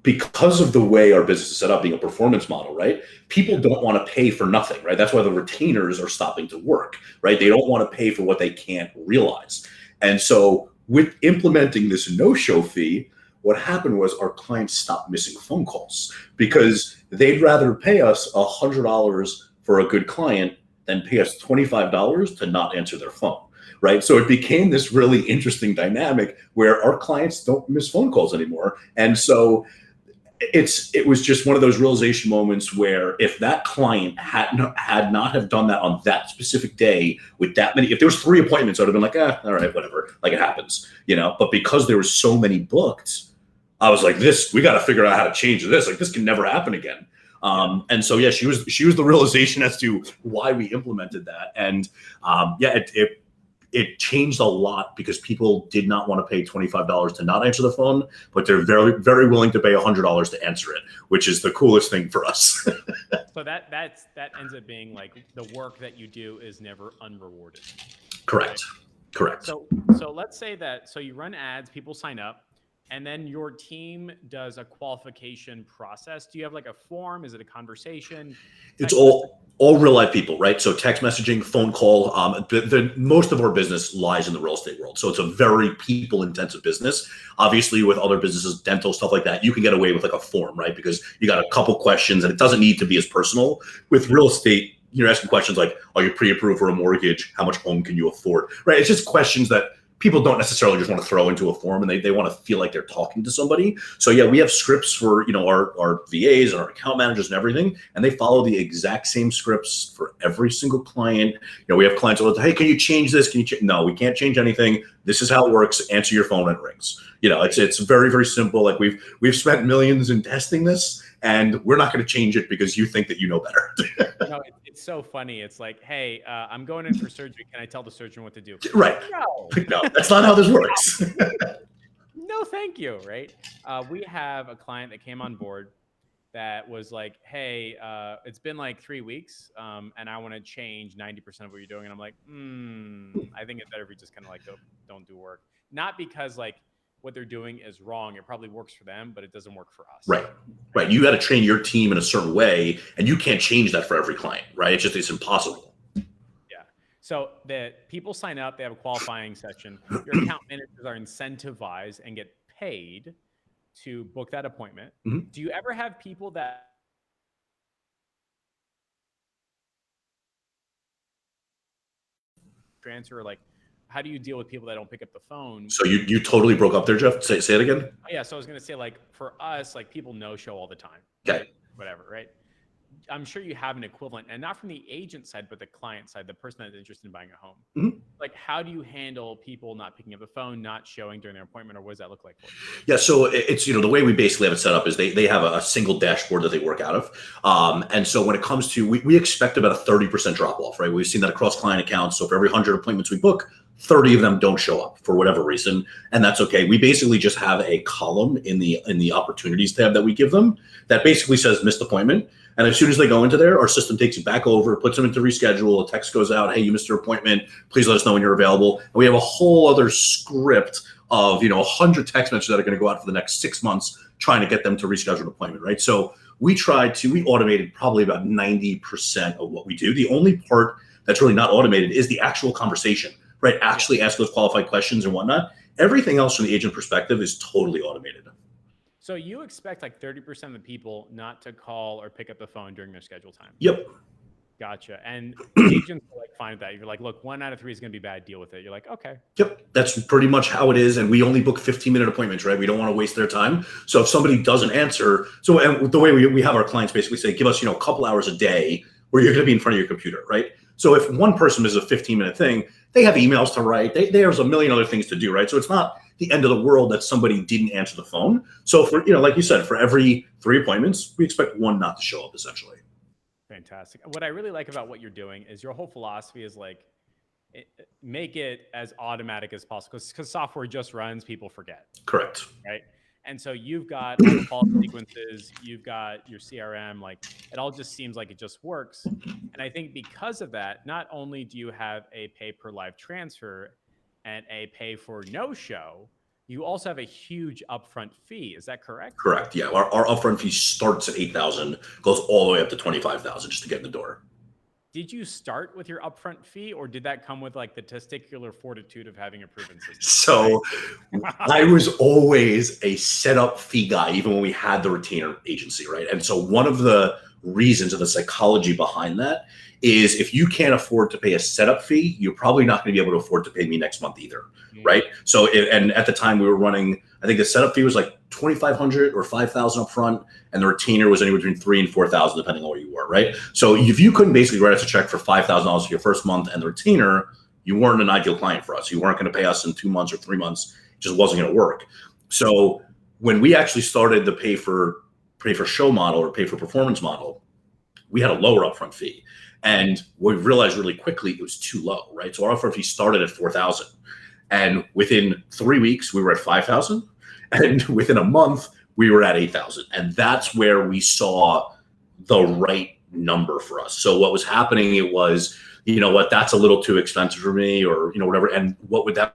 because of the way our business is set up, being a performance model, right? People don't want to pay for nothing, right? That's why the retainers are stopping to work, right? They don't want to pay for what they can't realize. And so with implementing this no-show fee, what happened was our clients stopped missing phone calls because they'd rather pay us $100 for a good client than pay us $25 to not answer their phone, right? So it became this really interesting dynamic where our clients don't miss phone calls anymore. And so it was just one of those realization moments where if that client had not have done that on that specific day with that many, if there was 3 appointments, I would have been like, all right, whatever, like it happens, But because there was so many booked, I was like, we got to figure out how to change this. Like this can never happen again. And so yeah, she was the realization as to why we implemented that, and it changed a lot because people did not want to pay $25 to not answer the phone, but they're very, very willing to pay $100 to answer it, which is the coolest thing for us. So that ends up being like the work that you do is never unrewarded. Correct. Right? Correct. So let's say that you run ads, people sign up, and then your team does a qualification process. Do you have like a form? Is it a conversation? It's all real life people, right? So text messaging, phone call. Most of our business lies in the real estate world. So it's a very people intensive business. Obviously with other businesses, dental, stuff like that, you can get away with like a form, right? Because you got a couple questions and it doesn't need to be as personal. With real estate, you're asking questions like, are you pre-approved for a mortgage? How much home can you afford? Right? It's just questions that people don't necessarily just want to throw into a form, and they want to feel like they're talking to somebody. So yeah, we have scripts for our VAs and our account managers and everything, and they follow the exact same scripts for every single client. We have clients that hey, can you change this? Can you no, we can't change anything. This is how it works. Answer your phone and it rings. It's very, very simple. Like we've spent millions in testing this, and we're not going to change it because you think that you know better. It's so funny. It's like, hey, I'm going in for surgery. Can I tell the surgeon what to do? Right. No, that's not how this works. No, thank you. Right. We have a client that came on board that was like, hey, it's been like 3 weeks, and I want to change 90% of what you're doing. And I'm like, I think it's better if we just kind of like don't do work. Not because like what they're doing is wrong. It probably works for them, but it doesn't work for us. Right. You got to train your team in a certain way, and you can't change that for every client, right? It's impossible. Yeah. So the people sign up, they have a qualifying session. Your account managers are incentivized and get paid to book that appointment. Mm-hmm. Do you ever have people that transfer, like, how do you deal with people that don't pick up the phone? So you totally broke up there, Jeff. Say it again. Yeah. So I was going to say, like, for us, like people no show all the time. Okay. Right? Whatever. Right. I'm sure you have an equivalent, and not from the agent side, but the client side, the person that's interested in buying a home. Mhm. Like, how do you handle people not picking up the phone, not showing during their appointment, or what does that look like for you? Yeah, so it's the way we basically have it set up is they have a single dashboard that they work out of, and so when it comes to we expect about a 30% drop off, right? We've seen that across client accounts. So for every 100 appointments we book, 30 of them don't show up for whatever reason, and that's okay. We basically just have a column in the opportunities tab that we give them that basically says missed appointment. And as soon as they go into there, our system takes it back over, puts them into reschedule. A text goes out, hey, you missed your appointment. Please let us know when you're available. And we have a whole other script of 100 text messages that are going to go out for the next 6 months trying to get them to reschedule an appointment, right? So we automated probably about 90% of what we do. The only part that's really not automated is the actual conversation, right? Actually ask those qualified questions and whatnot. Everything else from the agent perspective is totally automated. So you expect like 30% of the people not to call or pick up the phone during their scheduled time. Yep. Gotcha. And agents are like fine with that. You're like, look, 1 out of 3 is going to be bad. Deal with it. You're like, okay. Yep. That's pretty much how it is. And we only book 15-minute appointments, right? We don't want to waste their time. So if somebody doesn't answer, and the way we have our clients basically say, give us, a couple hours a day where you're going to be in front of your computer, right? So if one person is a 15-minute thing, they have emails to write. There's a million other things to do, right? So it's not the end of the world that somebody didn't answer the phone. So for, like you said, for every 3 appointments, we expect 1 not to show up essentially. Fantastic. What I really like about what you're doing is your whole philosophy is like, make it as automatic as possible because software just runs, people forget. Correct. Right. And so you've got all the follow-up sequences, you've got your CRM, like it all just seems like it just works. And I think because of that, not only do you have a pay per live transfer and a pay for no show, you also have a huge upfront fee. Is that correct? Correct. Yeah. Our upfront fee starts at 8,000, goes all the way up to 25,000 just to get in the door. Did you start with your upfront fee, or did that come with like the testicular fortitude of having a proven system? So I was always a setup fee guy, even when we had the retainer agency, right? And so one of the reasons of the psychology behind that is if you can't afford to pay a setup fee, you're probably not going to be able to afford to pay me next month either, right? So, and at the time we were running, I think the setup fee was like 2,500 or 5,000 up front, and the retainer was anywhere between 3,000 and 4,000, depending on where you were, right? So if you couldn't basically write us a check for $5,000 for your first month and the retainer, you weren't an ideal client for us. You weren't going to pay us in 2 months or 3 months. It just wasn't going to work. So when we actually started the pay for show model or pay for performance model, we had a lower upfront fee. And we realized really quickly it was too low, right? So our upfront fee started at 4,000. And within 3 weeks, we were at 5,000. And within a month, we were at 8,000. And that's where we saw the right number for us. So what was happening, it was, you know what, that's a little too expensive for me, or, whatever. And what would that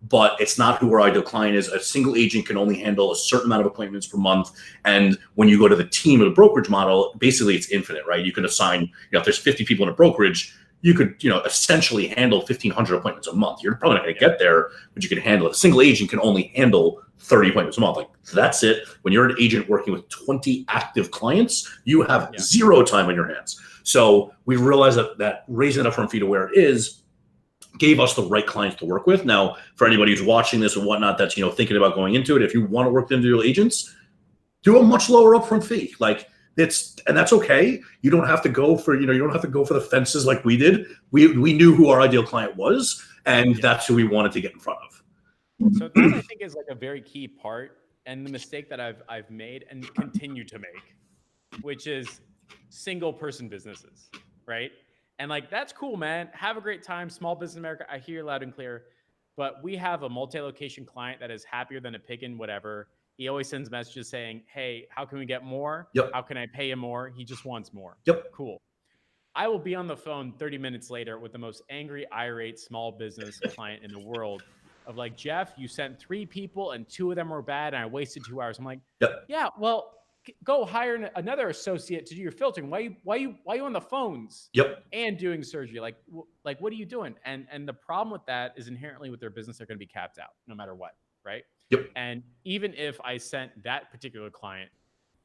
but it's not who our ideal client is. A single agent can only handle a certain amount of appointments per month. And when you go to the team or the brokerage model, basically it's infinite, right? You can assign, if there's 50 people in a brokerage, you could, essentially handle 1,500 appointments a month. You're probably not going to get there, but you can handle it. A single agent can only handle 30 appointments a month. Like, that's it. When you're an agent working with 20 active clients, you have zero time on your hands. So we realized that raising the upfront fee to where it is gave us the right clients to work with. Now, for anybody who's watching this and whatnot, that's, thinking about going into it, if you want to work with individual agents, do a much lower upfront fee. Like, and that's okay. You don't have to go for, you don't have to go for the fences like we did. We knew who our ideal client was, and that's who we wanted to get in front of. So that, I think, is like a very key part, and the mistake that I've made and continue to make, which is single person businesses, right? And like, that's cool, man. Have a great time. Small business America, I hear you loud and clear. But we have a multi-location client that is happier than a pig in whatever. He always sends messages saying, hey, how can we get more? Yep. How can I pay him more? He just wants more. Yep. Cool. I will be on the phone 30 minutes later with the most angry, irate small business client in the world of like, Jeff, you sent 3 people and 2 of them were bad and I wasted 2 hours. I'm like, yeah, well, go hire another associate to do your filtering. Why you on the phones? And doing surgery? Like what are you doing? And the problem with that is inherently with their business, they're going to be capped out no matter what, right? And even if I sent that particular client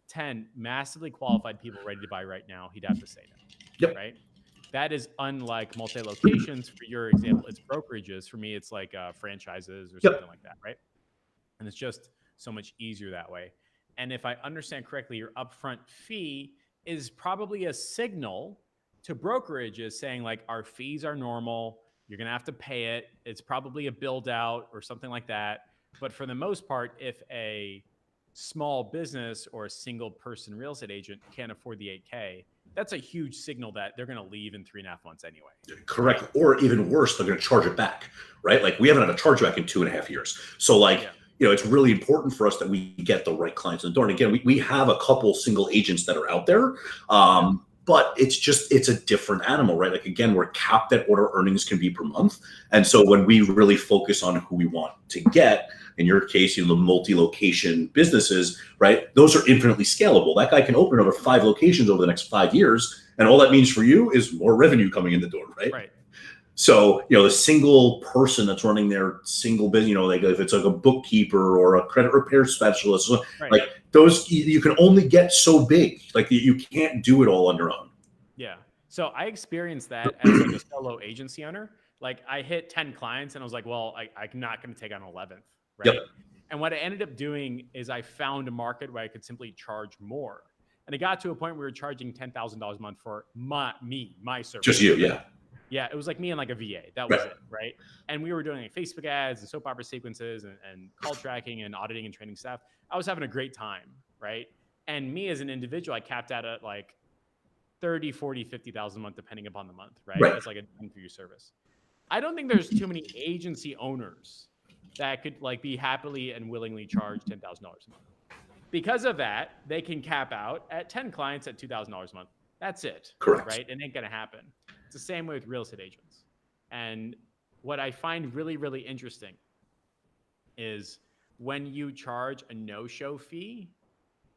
10 massively qualified people ready to buy right now, he'd have to say no. Right? That is unlike multi-locations. For your example, it's brokerages. For me, it's like franchises or something like that, right? And it's just so much easier that way. And if I understand correctly, your upfront fee is probably a signal to brokerages saying like our fees are normal. You're going to have to pay it. It's probably a build out or something like that. But for the most part, if a small business or a single person real estate agent can't afford the 8K, that's a huge signal that they're going to leave in 3.5 months anyway. Correct. Right? Or even worse, they're going to charge it back, right? Like we haven't had a chargeback in 2.5 years. So like, it's really important for us that we get the right clients in the door. And again, we have a couple single agents that are out there. But it's a different animal, right? Like, again, we're capped at what our earnings can be per month. And so when we really focus on who we want to get, in your case, the multi-location businesses, right? Those are infinitely scalable. That guy can open another 5 locations over the next 5 years. And all that means for you is more revenue coming in the door, right? Right. So, the single person that's running their single business, like if it's like a bookkeeper or a credit repair specialist, like those, you can only get so big. Like you can't do it all on your own. Yeah. So I experienced that as like a solo agency owner. Like I hit 10 clients and I was like, well, I'm not going to take on 11th. Right. Yep. And what I ended up doing is I found a market where I could simply charge more. And it got to a point where we were charging $10,000 a month for my service. Just you. Yeah. Yeah, it was like me and like a VA. That was it, right? And we were doing like Facebook ads and soap opera sequences and call tracking and auditing and training staff. I was having a great time, right? And me as an individual, I capped out at like 30, 40, 50,000 a month, depending upon the month, right? It's like a done for you service. I don't think there's too many agency owners that could like be happily and willingly charge $10,000 a month. Because of that, they can cap out at 10 clients at $2,000 a month. That's it. Correct. Right? It ain't going to happen. It's the same way with real estate agents. And what I find really, really interesting is when you charge a no-show fee,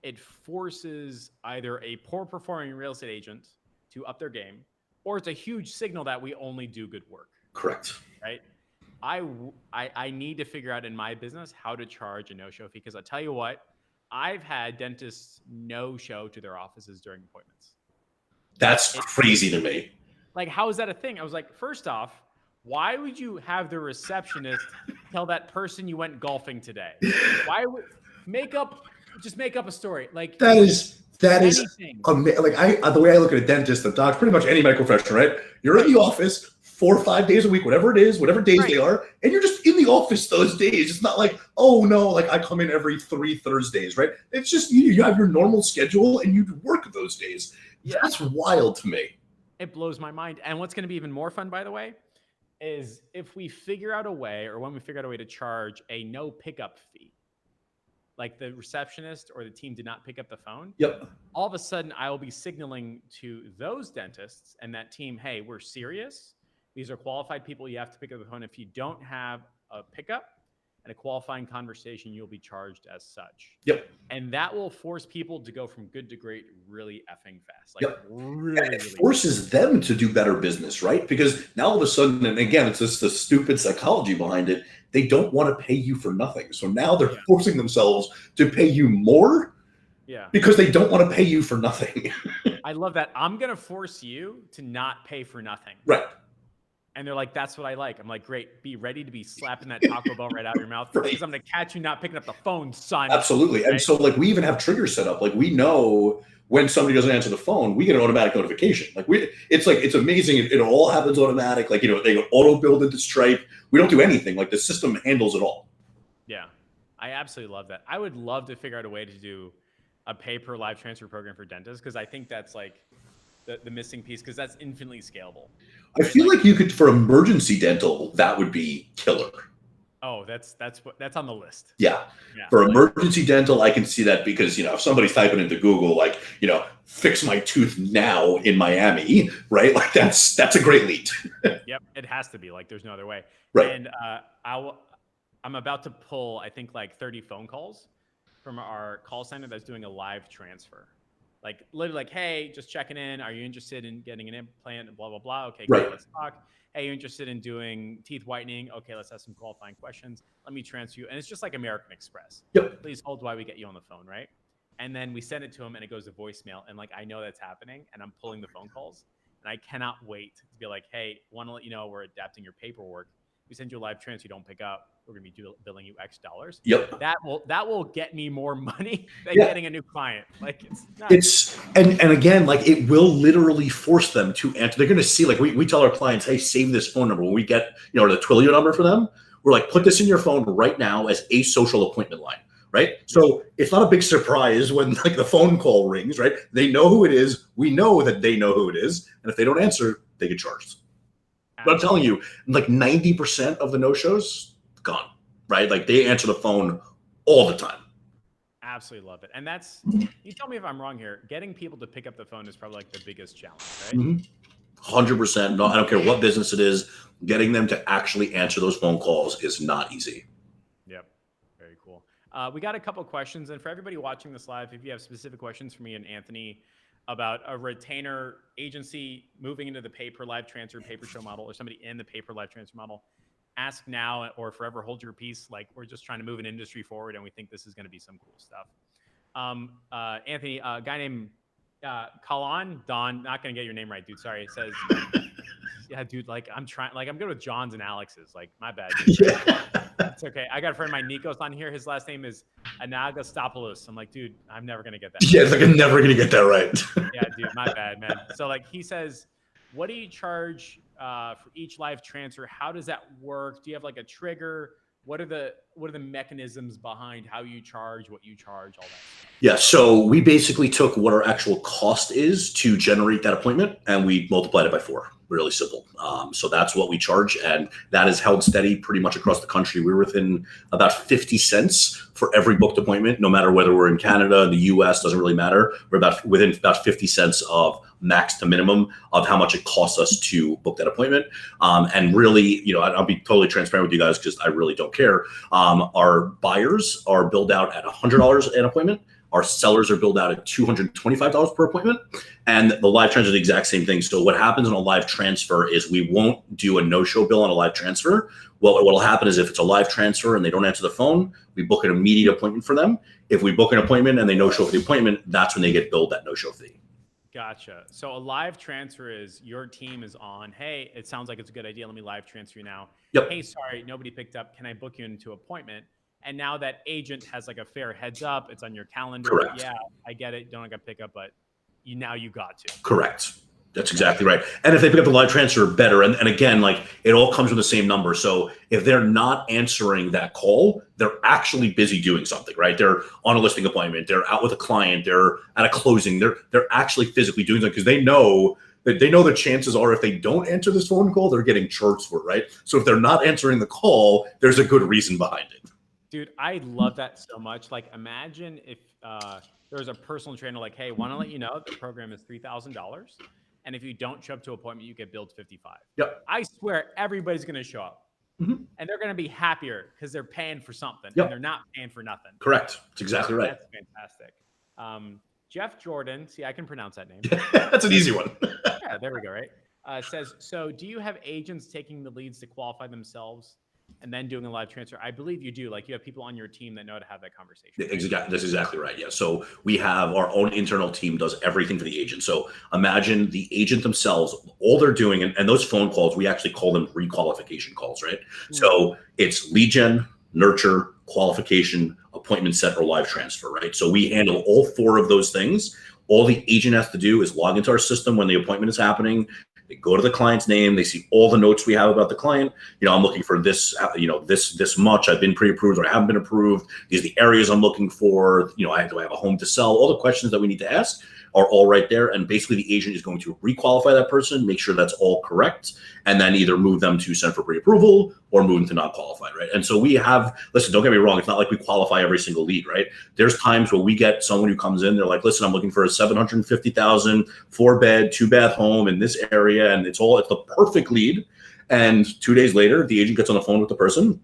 it forces either a poor performing real estate agent to up their game, or it's a huge signal that we only do good work. Correct. Right? I need to figure out in my business how to charge a no-show fee, because I'll tell you what, I've had dentists no show to their offices during appointments. That's crazy to me. Like, how is that a thing? I was like, first off, why would you have the receptionist tell that person you went golfing today? Why would just make up a story? Like that is like the way I look at a dentist, the doc, pretty much any medical professional, right? You're in the office 4 or 5 days a week, whatever it is, whatever days they are, and you're just in the office those days. It's not like, oh no, like I come in every 3 Thursdays, right? It's just you have your normal schedule and you work those days. Yeah. That's wild to me. It blows my mind. And what's going to be even more fun, by the way, is if we figure out a way, or when we figure out a way to charge a no pickup fee, like the receptionist or the team did not pick up the phone. Yep. All of a sudden, I will be signaling to those dentists and that team, hey, we're serious. These are qualified people. You have to pick up the phone. If you don't have a pickup and a qualifying conversation, you'll be charged as such. Yep. And that will force people to go from good to great really effing fast. Like it forces them to do better business, right? Because now all of a sudden, and again, it's just the stupid psychology behind it. They don't want to pay you for nothing. So now they're forcing themselves to pay you more because they don't want to pay you for nothing. I love that. I'm going to force you to not pay for nothing. Right. And they're like, that's what I like. I'm like, great. Be ready to be slapping that Taco Bell right out of your mouth because I'm going to catch you not picking up the phone, son. Absolutely. Right? And so like we even have triggers set up. Like we know when somebody doesn't answer the phone, we get an automatic notification. Like it's amazing. It all happens automatic. Like, they auto build into Stripe. We don't do anything. Like the system handles it all. Yeah. I absolutely love that. I would love to figure out a way to do a pay per live transfer program for dentists, because I think that's like the missing piece, because that's infinitely scalable. I feel like you could, for emergency dental, that would be killer. Oh, that's on the list. Yeah. For emergency dental, I can see that because, if somebody's typing into Google, like, fix my tooth now in Miami, right? Like that's a great lead. Yep. It has to be, like, there's no other way. Right. And I'm about to pull, I think, like 30 phone calls from our call center that's doing a live transfer. Like literally like, hey, just checking in. Are you interested in getting an implant? Blah, blah, blah. Okay, great, let's talk. Hey, you're interested in doing teeth whitening? Okay, let's have some qualifying questions. Let me transfer you. And it's just like American Express. Yep. Please hold while we get you on the phone, right? And then we send it to him and it goes to voicemail. And like, I know that's happening and I'm pulling the phone calls. And I cannot wait to be like, hey, want to let you know we're adapting your paperwork. we send you a live transfer, you don't pick up, we're going to be billing you X dollars. Yep. That will get me more money than Yeah. getting a new client. Like it's nuts. And again, like it will literally force them to answer. They're going to see, like we tell our clients, hey, save this phone number. When we get, the Twilio number for them, we're like, put this in your phone right now as a social appointment line. Right. So it's not a big surprise when like the phone call rings, right? They know who it is. We know that they know who it is. And if they don't answer, they get charged. But I'm telling you, like 90% of the no-shows gone, right? Like they answer the phone all the time. Absolutely love it. And that's, you tell me if I'm wrong here, getting people to pick up the phone is probably like the biggest challenge, right? 100%. No, I don't care what business it is. Getting them to actually answer those phone calls is not easy. Yep. Very cool. We got a couple of questions. And for everybody watching this live, if you have specific questions for me and Anthony about a retainer agency moving into the pay-per-live transfer, pay-per-show model, or somebody in the pay-per-live transfer model, ask now or forever hold your peace. Like we're just trying to move an industry forward and we think this is going to be some cool stuff. Anthony, a guy named Don, not going to get your name right, dude. Sorry. It says, yeah, dude, like I'm good with John's and Alex's. Like my bad. Dude. Yeah. It's okay. I got a friend of mine, Nikos, on here. His last name is Anagastopoulos. I'm like, dude, I'm never going to get that. Yeah, it's like I'm never going to get that right. Yeah, dude, my bad, man. So like he says, what do you charge for each live transfer? How does that work? Do you have like a trigger? What are the mechanisms behind how you charge, what you charge, all that stuff? Yeah, so we basically took what our actual cost is to generate that appointment and we multiplied it by 4. Really simple. So that's what we charge, and that is held steady pretty much across the country. We're within about 50 cents for every booked appointment, no matter whether we're in Canada, the US, doesn't really matter. We're within about 50 cents of max to minimum of how much it costs us to book that appointment. And really, I'll be totally transparent with you guys because I really don't care. Our buyers are billed out at $100 an appointment. Our sellers are billed out at $225 per appointment. And the live transfer is the exact same thing. So what happens on a live transfer is we won't do a no-show bill on a live transfer. What will happen is if it's a live transfer and they don't answer the phone, we book an immediate appointment for them. If we book an appointment and they no-show for the appointment, that's when they get billed that no-show fee. Gotcha. So a live transfer is your team is on, hey, it sounds like it's a good idea. Let me live transfer you now. Yep. Hey, sorry, nobody picked up. Can I book you into an appointment? And now that agent has like a fair heads up. It's on your calendar. Correct. Yeah, I get it. Don't got to pick up, but you got to. Correct. That's exactly right. And if they pick up the live transfer, better. And again, like it all comes with the same number. So if they're not answering that call, they're actually busy doing something, right? They're on a listing appointment. They're out with a client. They're at a closing. They're actually physically doing something because they know the chances are if they don't answer this phone call, they're getting charged for it, right? So if they're not answering the call, there's a good reason behind it. Dude, I love that so much. Like, imagine if there was a personal trainer like, hey, want to let you know the program is $3,000. And if you don't show up to an appointment, you get billed $55. Yep. I swear everybody's going to show up. Mm-hmm. And they're going to be happier because they're paying for something. Yep. And they're not paying for nothing. Correct. That's exactly right. That's fantastic. Jeff Jordan, see, I can pronounce that name. That's an easy one. Yeah, there we go, right? Says, so do you have agents taking the leads to qualify themselves and then doing a live transfer? I believe you do. Like you have people on your team that know how to have that conversation. Right? Exactly. That's exactly right. Yeah. So we have our own internal team does everything for the agent. So imagine the agent themselves, all they're doing, and those phone calls, we actually call them requalification calls, right? Mm-hmm. So it's lead gen, nurture, qualification, appointment set, or live transfer, right? So we handle all 4 of those things. All the agent has to do is log into our system when the appointment is happening. They go to the client's name. They see all the notes we have about the client. I'm looking for this, this much. I've been pre-approved or I haven't been approved. These are the areas I'm looking for. Do I have a home to sell? All the questions that we need to ask are all right there. And basically the agent is going to requalify that person, make sure that's all correct, and then either move them to send for pre-approval or move them to non-qualified, right? And so we have, listen, don't get me wrong. It's not like we qualify every single lead, right? There's times where we get someone who comes in, they're like, listen, I'm looking for a $750,000 4-bed, 2-bath home in this area. And it's the perfect lead. And 2 days later, the agent gets on the phone with the person.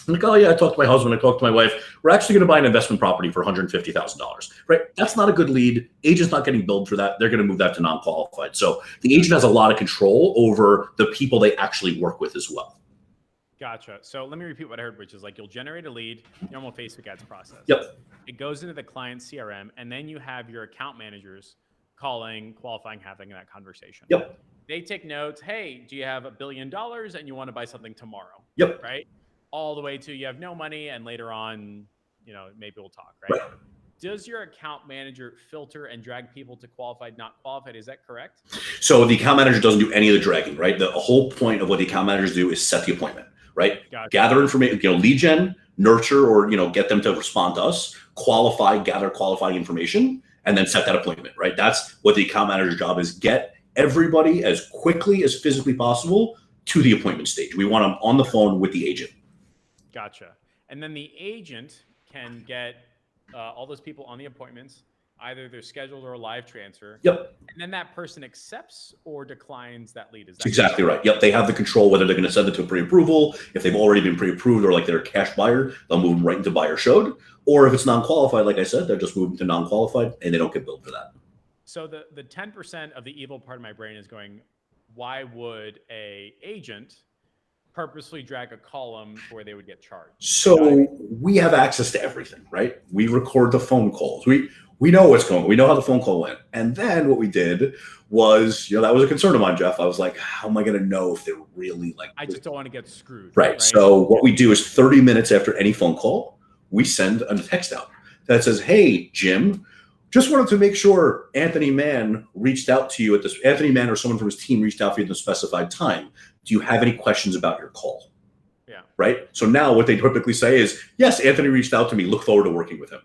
I'm like, oh yeah, I talked to my husband, I talked to my wife. We're actually going to buy an investment property for $150,000, right? That's not a good lead. Agent's not getting billed for that. They're going to move that to non-qualified. So the agent has a lot of control over the people they actually work with as well. Gotcha. So let me repeat what I heard, which is like you'll generate a lead, normal Facebook ads process. Yep. It goes into the client CRM, and then you have your account managers calling, qualifying, having that conversation. Yep. They take notes. Hey, do you have $1 billion and you want to buy something tomorrow? Yep. Right. All the way to you have no money and later on, maybe we'll talk. Right. Right. Does your account manager filter and drag people to qualified, not qualified? Is that correct? So the account manager doesn't do any of the dragging, right? The whole point of what the account managers do is set the appointment, right? Gotcha. Gather information, lead gen, nurture, or get them to respond to us, gather qualifying information, and then set that appointment, right? That's what the account manager's job is: get everybody as quickly as physically possible to the appointment stage. We want them on the phone with the agent. Gotcha. And then the agent can get all those people on the appointments, either they're scheduled or a live transfer. Yep. And then that person accepts or declines that lead. Is that exactly right? Yep. They have the control whether they're going to send it to pre-approval. If they've already been pre-approved or like they're a cash buyer, they'll move them right into buyer showed. Or if it's non-qualified, like I said, they're just moving to non-qualified and they don't get billed for that. So the 10% of the evil part of my brain is going, why would a agent purposely drag a column where they would get charged? So we have access to everything, right? We record the phone calls. We know what's going on. We know how the phone call went. And then what we did was, that was a concern of mine, Jeff. I was like, how am I going to know if they're really like... I just don't want to get screwed. Right. So what we do is 30 minutes after any phone call, we send a text out that says, hey, Jim, just wanted to make sure Anthony Mann reached out to you Anthony Mann or someone from his team reached out for you at the specified time. Do you have any questions about your call? Yeah. Right. So now what they typically say is, yes, Anthony reached out to me. Look forward to working with him.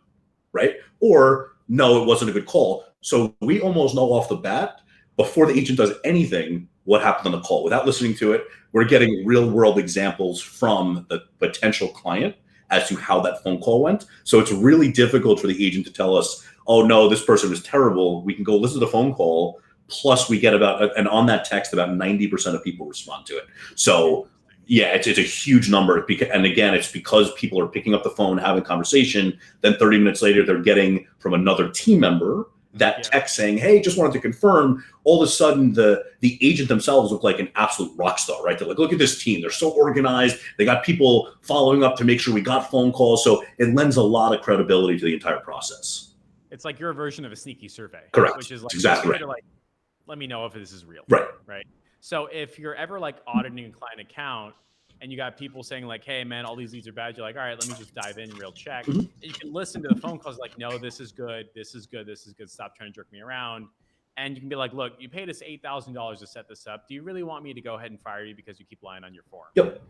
Right. Or no, it wasn't a good call. So we almost know off the bat, before the agent does anything, what happened on the call. Without listening to it, we're getting real world examples from the potential client as to how that phone call went. So it's really difficult for the agent to tell us, oh no, this person was terrible. We can go listen to the phone call. Plus we get and on that text, about 90% of people respond to it. So yeah, it's a huge number. And again, it's because people are picking up the phone, having a conversation. Then 30 minutes later, they're getting from another team member that text saying, hey, just wanted to confirm. All of a sudden, the agent themselves look like an absolute rock star, right? They're like, look at this team. They're so organized. They got people following up to make sure we got phone calls. So it lends a lot of credibility to the entire process. It's like your version of a sneaky survey. Correct. Which is like, exactly right. Like, let me know if this is real. Right. Right. So if you're ever like auditing a client account and you got people saying like, hey man, all these leads are bad, you're like, all right, let me just dive in, real check. Mm-hmm. You can listen to the phone calls like, no, this is good. This is good. This is good. Stop trying to jerk me around. And you can be like, look, you paid us $8,000 to set this up. Do you really want me to go ahead and fire you because you keep lying on your form? Yep.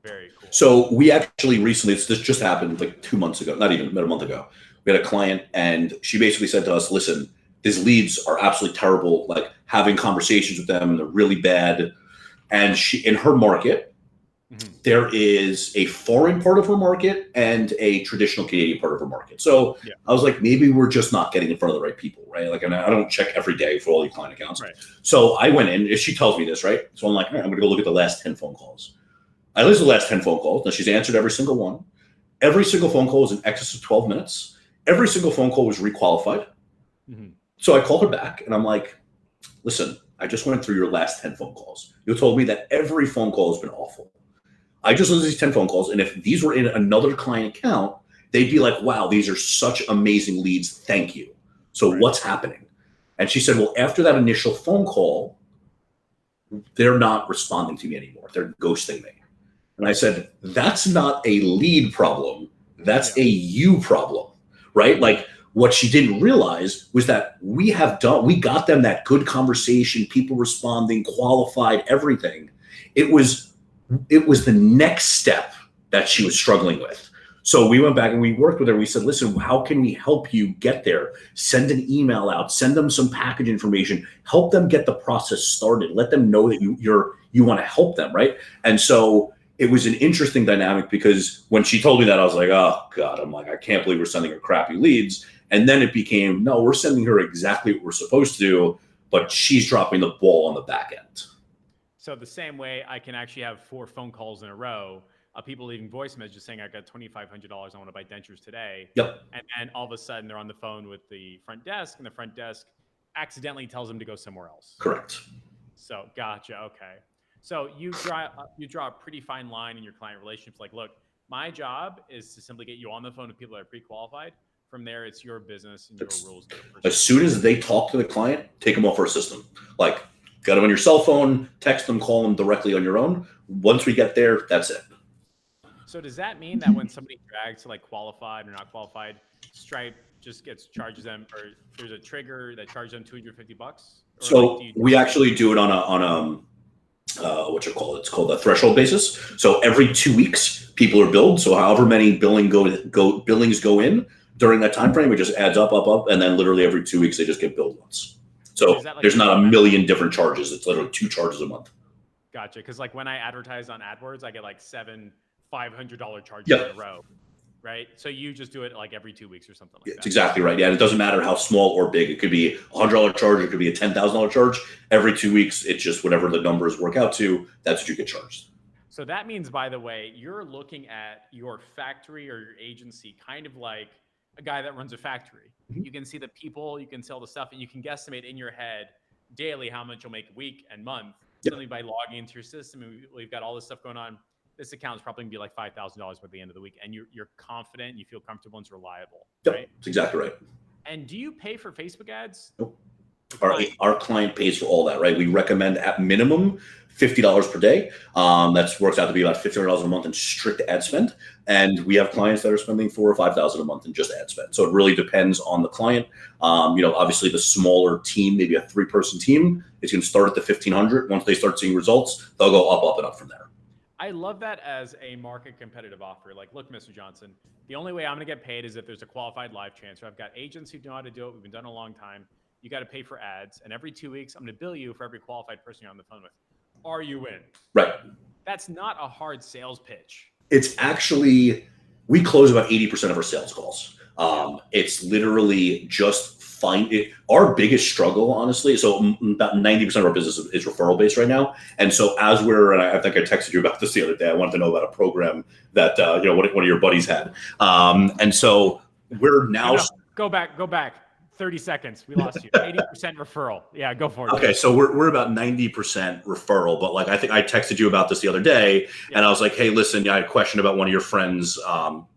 Very cool. So we actually recently, this just happened like 2 months ago, not even a month ago. We had a client and she basically said to us, listen, these leads are absolutely terrible. Like having conversations with them, they're really bad. And she, in her market, there is a foreign part of her market and a traditional Canadian part of her market. So I was like, maybe we're just not getting in front of the right people, right? Like, and I don't check every day for all the client accounts. Right. So I went in, she tells me this, right? So I'm like, all right, I'm going to go look at the last 10 phone calls. I listened to the last 10 phone calls. Now she's answered every single one. Every single phone call was in excess of 12 minutes. Every single phone call was requalified. Mm-hmm. So I called her back and I'm like, listen, I just went through your last 10 phone calls. You told me that every phone call has been awful. I just listened to these 10 phone calls. And if these were in another client account, they'd be like, wow, these are such amazing leads. Thank you. So what's happening? And she said, well, after that initial phone call, they're not responding to me anymore. They're ghosting me. And I said, that's not a lead problem. That's a you problem, right? Like what she didn't realize was that we got them that good conversation, people responding, qualified, everything. It was the next step that she was struggling with. So we went back and we worked with her. We said, listen, how can we help you get there? Send an email out, send them some package information, help them get the process started. Let them know that you want to help them, right? And so it was an interesting dynamic because when she told me that, I was like, oh God, I'm like, I can't believe we're sending her crappy leads. And then it became, no, we're sending her exactly what we're supposed to do, but she's dropping the ball on the back end. So the same way I can actually have 4 phone calls in a row of people leaving voice messages saying, I got $2,500, I want to buy dentures today. Yep. And all of a sudden they're on the phone with the front desk and the front desk accidentally tells them to go somewhere else. Correct. So gotcha. Okay. So you draw a pretty fine line in your client relationships. Like, look, my job is to simply get you on the phone with people that are pre-qualified. From there, it's your business and your rules. As soon as they talk to the client, take them off our system. Like, Got them on your cell phone, text them, call them directly on your own. Once we get there, that's it. So does that mean that when somebody drags to like qualified or not qualified, Stripe just charges them, or there's a trigger that charges them $250? Or like, So we actually do it on what you call it? It's called a threshold basis. So every 2 weeks, people are billed. So however many billings go in during that time frame, it just adds up, and then literally every 2 weeks they just get billed once. So like there's not a million different charges. It's literally 2 charges a month. Gotcha. Because like when I advertise on AdWords, I get like 7 $500 charges in a row. Right. So you just do it like every 2 weeks or something like that. It's exactly right. Yeah. And it doesn't matter how small or big. It could be $100 charge. It could be a $10,000 charge. Every 2 weeks, it's just whatever the numbers work out to, that's what you get charged. So that means, by the way, you're looking at your factory or your agency kind of like a guy that runs a factory. Mm-hmm. You can see the people, you can sell the stuff, and you can guesstimate in your head daily how much you'll make week and month. Yep. Simply by logging into your system. And we've got all this stuff going on. This account is probably going to be like $5,000 by the end of the week. And you're confident, you feel comfortable, and it's reliable. Yep, right? That's exactly right. And do you pay for Facebook ads? Nope. Our client pays for all that, right? We recommend at minimum $50 per day. That works out to be about $1,500 a month in strict ad spend. And we have clients that are spending $4,000 or $5,000 a month in just ad spend. So it really depends on the client. Obviously the smaller team, maybe a 3-person team, is going to start at the $1,500. Once they start seeing results, they'll go up, and up from there. I love that as a market competitive offer. Like, look, Mr. Johnson, the only way I'm going to get paid is if there's a qualified live transfer. I've got agents who know how to do it. We've been done a long time. You got to pay for ads. And every 2 weeks, I'm going to bill you for every qualified person you're on the phone with. Are you in? Right. That's not a hard sales pitch. It's actually, we close about 80% of our sales calls. It's literally just our biggest struggle, honestly. So about 90% of our business is referral based right now. And so and I think I texted you about this the other day. I wanted to know about a program that, one of your buddies had. And so we're now. Go back. 30 seconds. We lost you. 80% referral. Yeah, go for it. Okay, so we're about 90% referral, but like I think I texted you about this the other day, and I was like, hey, listen, I had a question about one of your friends'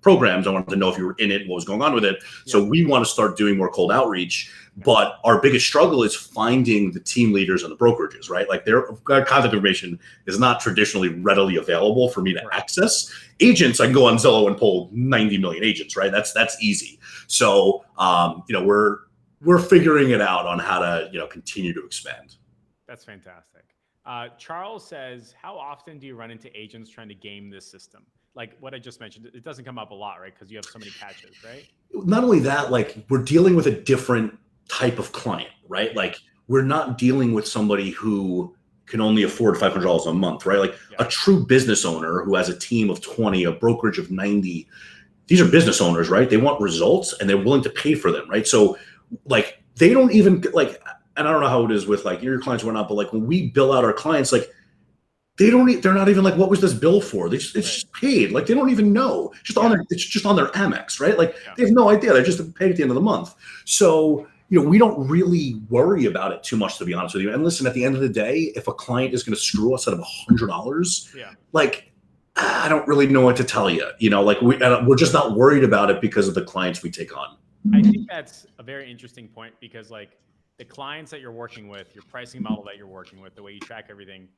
programs. I wanted to know if you were in it and what was going on with it. So we want to start doing more cold outreach, but our biggest struggle is finding the team leaders and the brokerages, right? Like their contact information is not traditionally readily available for me to access. Agents, I can go on Zillow and pull 90 million agents, right? That's easy. So we're figuring it out on how to, continue to expand. That's fantastic. Charles says, how often do you run into agents trying to game this system? Like what I just mentioned, it doesn't come up a lot, right? Because you have so many catches, right? Not only that, like we're dealing with a different type of client, right? Like we're not dealing with somebody who can only afford $500 a month, right? Like a true business owner who has a team of 20, a brokerage of 90. These are business owners, right? They want results and they're willing to pay for them, right? So like they don't even like, and I don't know how it is with like your clients or whatnot, but like when we bill out our clients, like they're not even like, what was this bill for? It's just paid. Like they don't even know. It's just on their Amex, right? Like they have no idea. They're just paid at the end of the month. So we don't really worry about it too much, to be honest with you. And listen, at the end of the day, if a client is going to screw us out of $100, like I don't really know what to tell you. Like we're just not worried about it because of the clients we take on. I think that's a very interesting point because like the clients that you're working with, your pricing model that you're working with, the way you track everything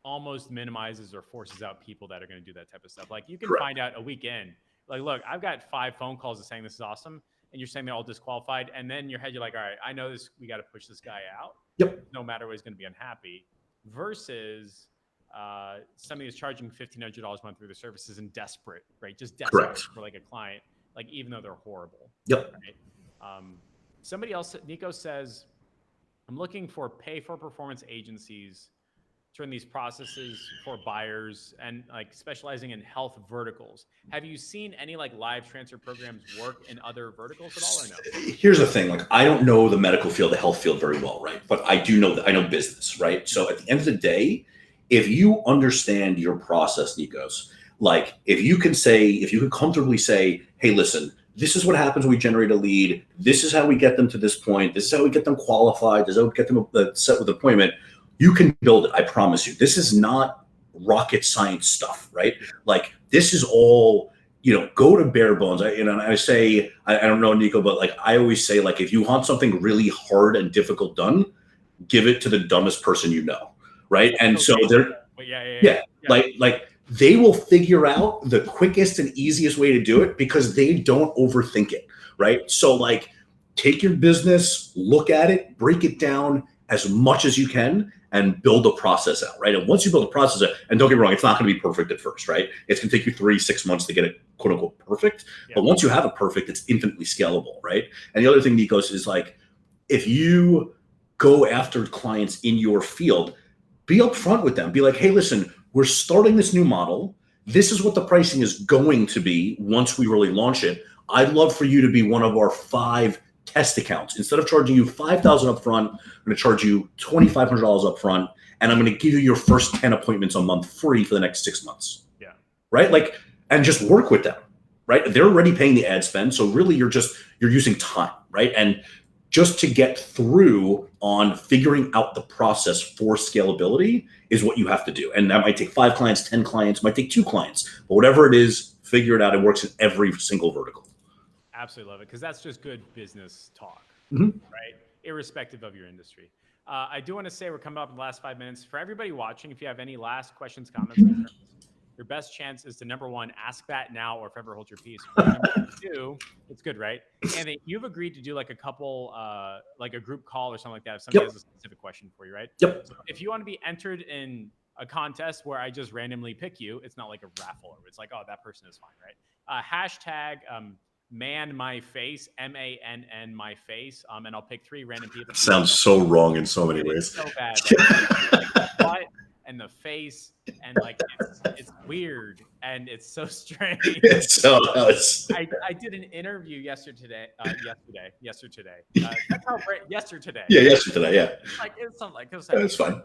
almost minimizes or forces out people that are going to do that type of stuff. Like you can find out a week in, like, look, I've got 5 phone calls saying this is awesome. And you're saying they're all disqualified. And then in your head, you're like, all right, I know this, we got to push this guy out. Yep. No matter what, he's going to be unhappy versus somebody who's charging $1,500 a month through the services and desperate, right? Just desperate for like a client, like even though they're horrible. Yep. Right? Somebody else, Nico says, I'm looking for pay for performance agencies to run these processes for buyers and like specializing in health verticals. Have you seen any like live transfer programs work in other verticals at all or no? Here's the thing. Like I don't know the medical field, the health field very well, right? But I do know that I know business, right? So at the end of the day, if you understand your process, Nikos, like if you can comfortably say, hey, listen, this is what happens when we generate a lead. This is how we get them to this point. This is how we get them qualified. This is how we get them set with appointment. You can build it. I promise you. This is not rocket science stuff, right? Like this is all, go to bare bones. I say, I don't know, Nico, but like I always say, like if you want something really hard and difficult done, give it to the dumbest person you know, right? And so Okay. they're But yeah. yeah, like they will figure out the quickest and easiest way to do it because they don't overthink it, right? So like take your business, look at it, break it down as much as you can and build a process out, right? And once you build a process out, and don't get me wrong, it's not going to be perfect at first, right? It's going to take you 3-6 months to get it quote unquote perfect. Yeah. But once you have it perfect, it's infinitely scalable, right? And the other thing, Nikos, is like if you go after clients in your field, be upfront with them. Be like, hey, listen, we're starting this new model. This is what the pricing is going to be once we really launch it. I'd love for you to be one of our 5 test accounts. Instead of charging you $5,000 upfront, I'm going to charge you $2,500 upfront, and I'm going to give you your first 10 appointments a month free for the next 6 months. Yeah. Right? Like, and just work with them. Right? They're already paying the ad spend, so really you're using time, right? And just to get through on figuring out the process for scalability is what you have to do. And that might take 5 clients, 10 clients, might take 2 clients, but whatever it is, figure it out. It works in every single vertical. Absolutely love it because that's just good business talk, Mhm. right? Irrespective of your industry. I do want to say we're coming up in the last 5 minutes. For everybody watching, if you have any last questions, comments, concerns, your best chance is to number 1, ask that now, or forever hold your peace. Or number 2, it's good, right? And you've agreed to do like a couple, like a group call or something like that. If somebody has a specific question for you, right? Yep. So if you want to be entered in a contest where I just randomly pick you, it's not like a raffle or it's like, oh, that person is fine, right? Hashtag Mann my face, MANN my face, and I'll pick 3 random people. Sounds so wrong in so many ways. So bad, like what and the face, and like it's weird and it's so strange. I did an interview yesterday. Yesterday. That's how yesterday. Yeah, yesterday. Yeah, Like it's something like this. that's fine.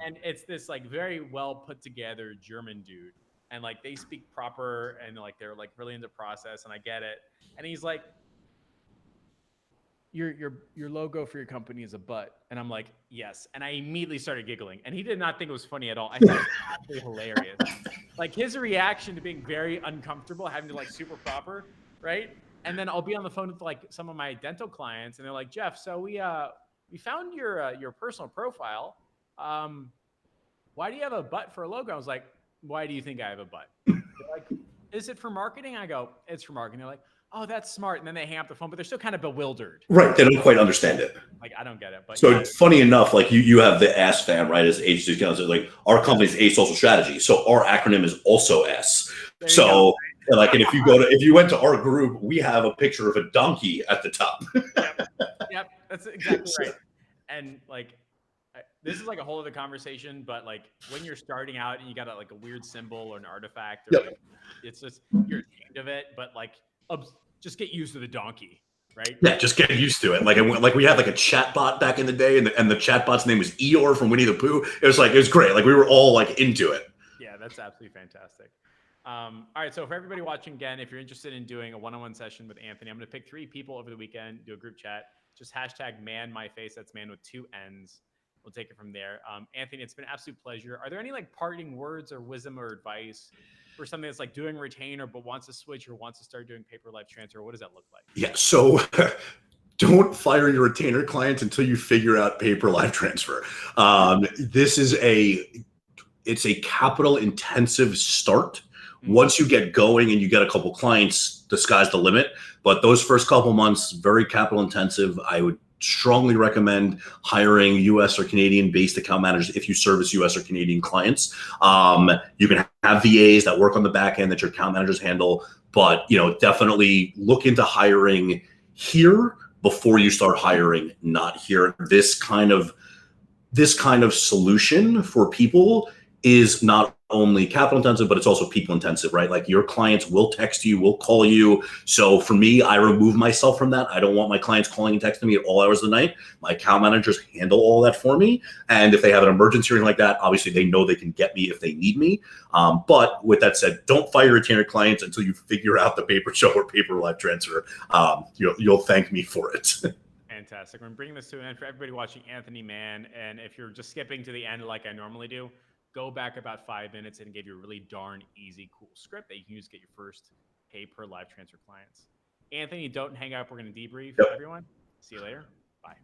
And it's this like very well put together German dude, and like they speak proper, and like they're like really into process, and I get it. And he's like, your logo for your company is a butt, and I'm like, yes. And I immediately started giggling, and he did not think it was funny at all. I thought it was absolutely hilarious. Like his reaction to being very uncomfortable, having to like super proper, right? And then I'll be on the phone with like some of my dental clients, and they're like, Jeff, so we found your personal profile. Why do you have a butt for a logo? I was like, why do you think I have a butt? They're like, is it for marketing? I go, it's for marketing. They're like, oh, that's smart. And then they hang up the phone, but they're still kind of bewildered. Right. They don't quite understand it. Like, I don't get it. But so yeah. Funny enough, like you have the S fam, right? As agency council, like our company's A Social Strategy. So our acronym is also S. So like, and if you went to our group, we have a picture of a donkey at the top. Yep. That's exactly right. And like, this is like a whole other conversation, but like when you're starting out and you got like a weird symbol or an artifact, or like, it's just, you're ashamed of it, but like, just get used to the donkey, right? Yeah, just get used to it. Like we had like a chat bot back in the day, and the chat bot's name was Eeyore from Winnie the Pooh. It was great. Like we were all like into it. Yeah, that's absolutely fantastic. All right, so for everybody watching again, if you're interested in doing a one-on-one session with Anthony, I'm going to pick 3 people over the weekend, do a group chat. Just hashtag Mann my face. That's man with 2 N's. We'll take it from there. Anthony, it's been an absolute pleasure. Are there any like parting words or wisdom or advice for something that's like doing retainer but wants to switch or wants to start doing paper life transfer? What does that look like? Yeah, so don't fire your retainer clients until you figure out paper life transfer. This is it's a capital intensive start. Once you get going and you get a couple clients, the sky's the limit. But those first couple months, very capital intensive. I would strongly recommend hiring US or Canadian based account managers if you service US or Canadian clients. You can have VAs that work on the back end that your account managers handle, but definitely look into hiring here before you start hiring not here. This kind of solution for people is not only capital intensive, but it's also people intensive, right? Like your clients will text you, will call you. So for me, I remove myself from that. I don't want my clients calling and texting me at all hours of the night. My account managers handle all that for me. And if they have an emergency or anything like that, obviously they know they can get me if they need me. But with that said, don't fire retainer clients until you figure out the paper show or paper life transfer. You'll thank me for it. Fantastic. I'm bringing this to an end for everybody watching Anthony Mann. And if you're just skipping to the end like I normally do, go back about 5 minutes and give you a really darn easy, cool script that you can use to get your first pay per live transfer clients. Anthony, don't hang up. We're going to debrief. Everyone, see you later. Bye.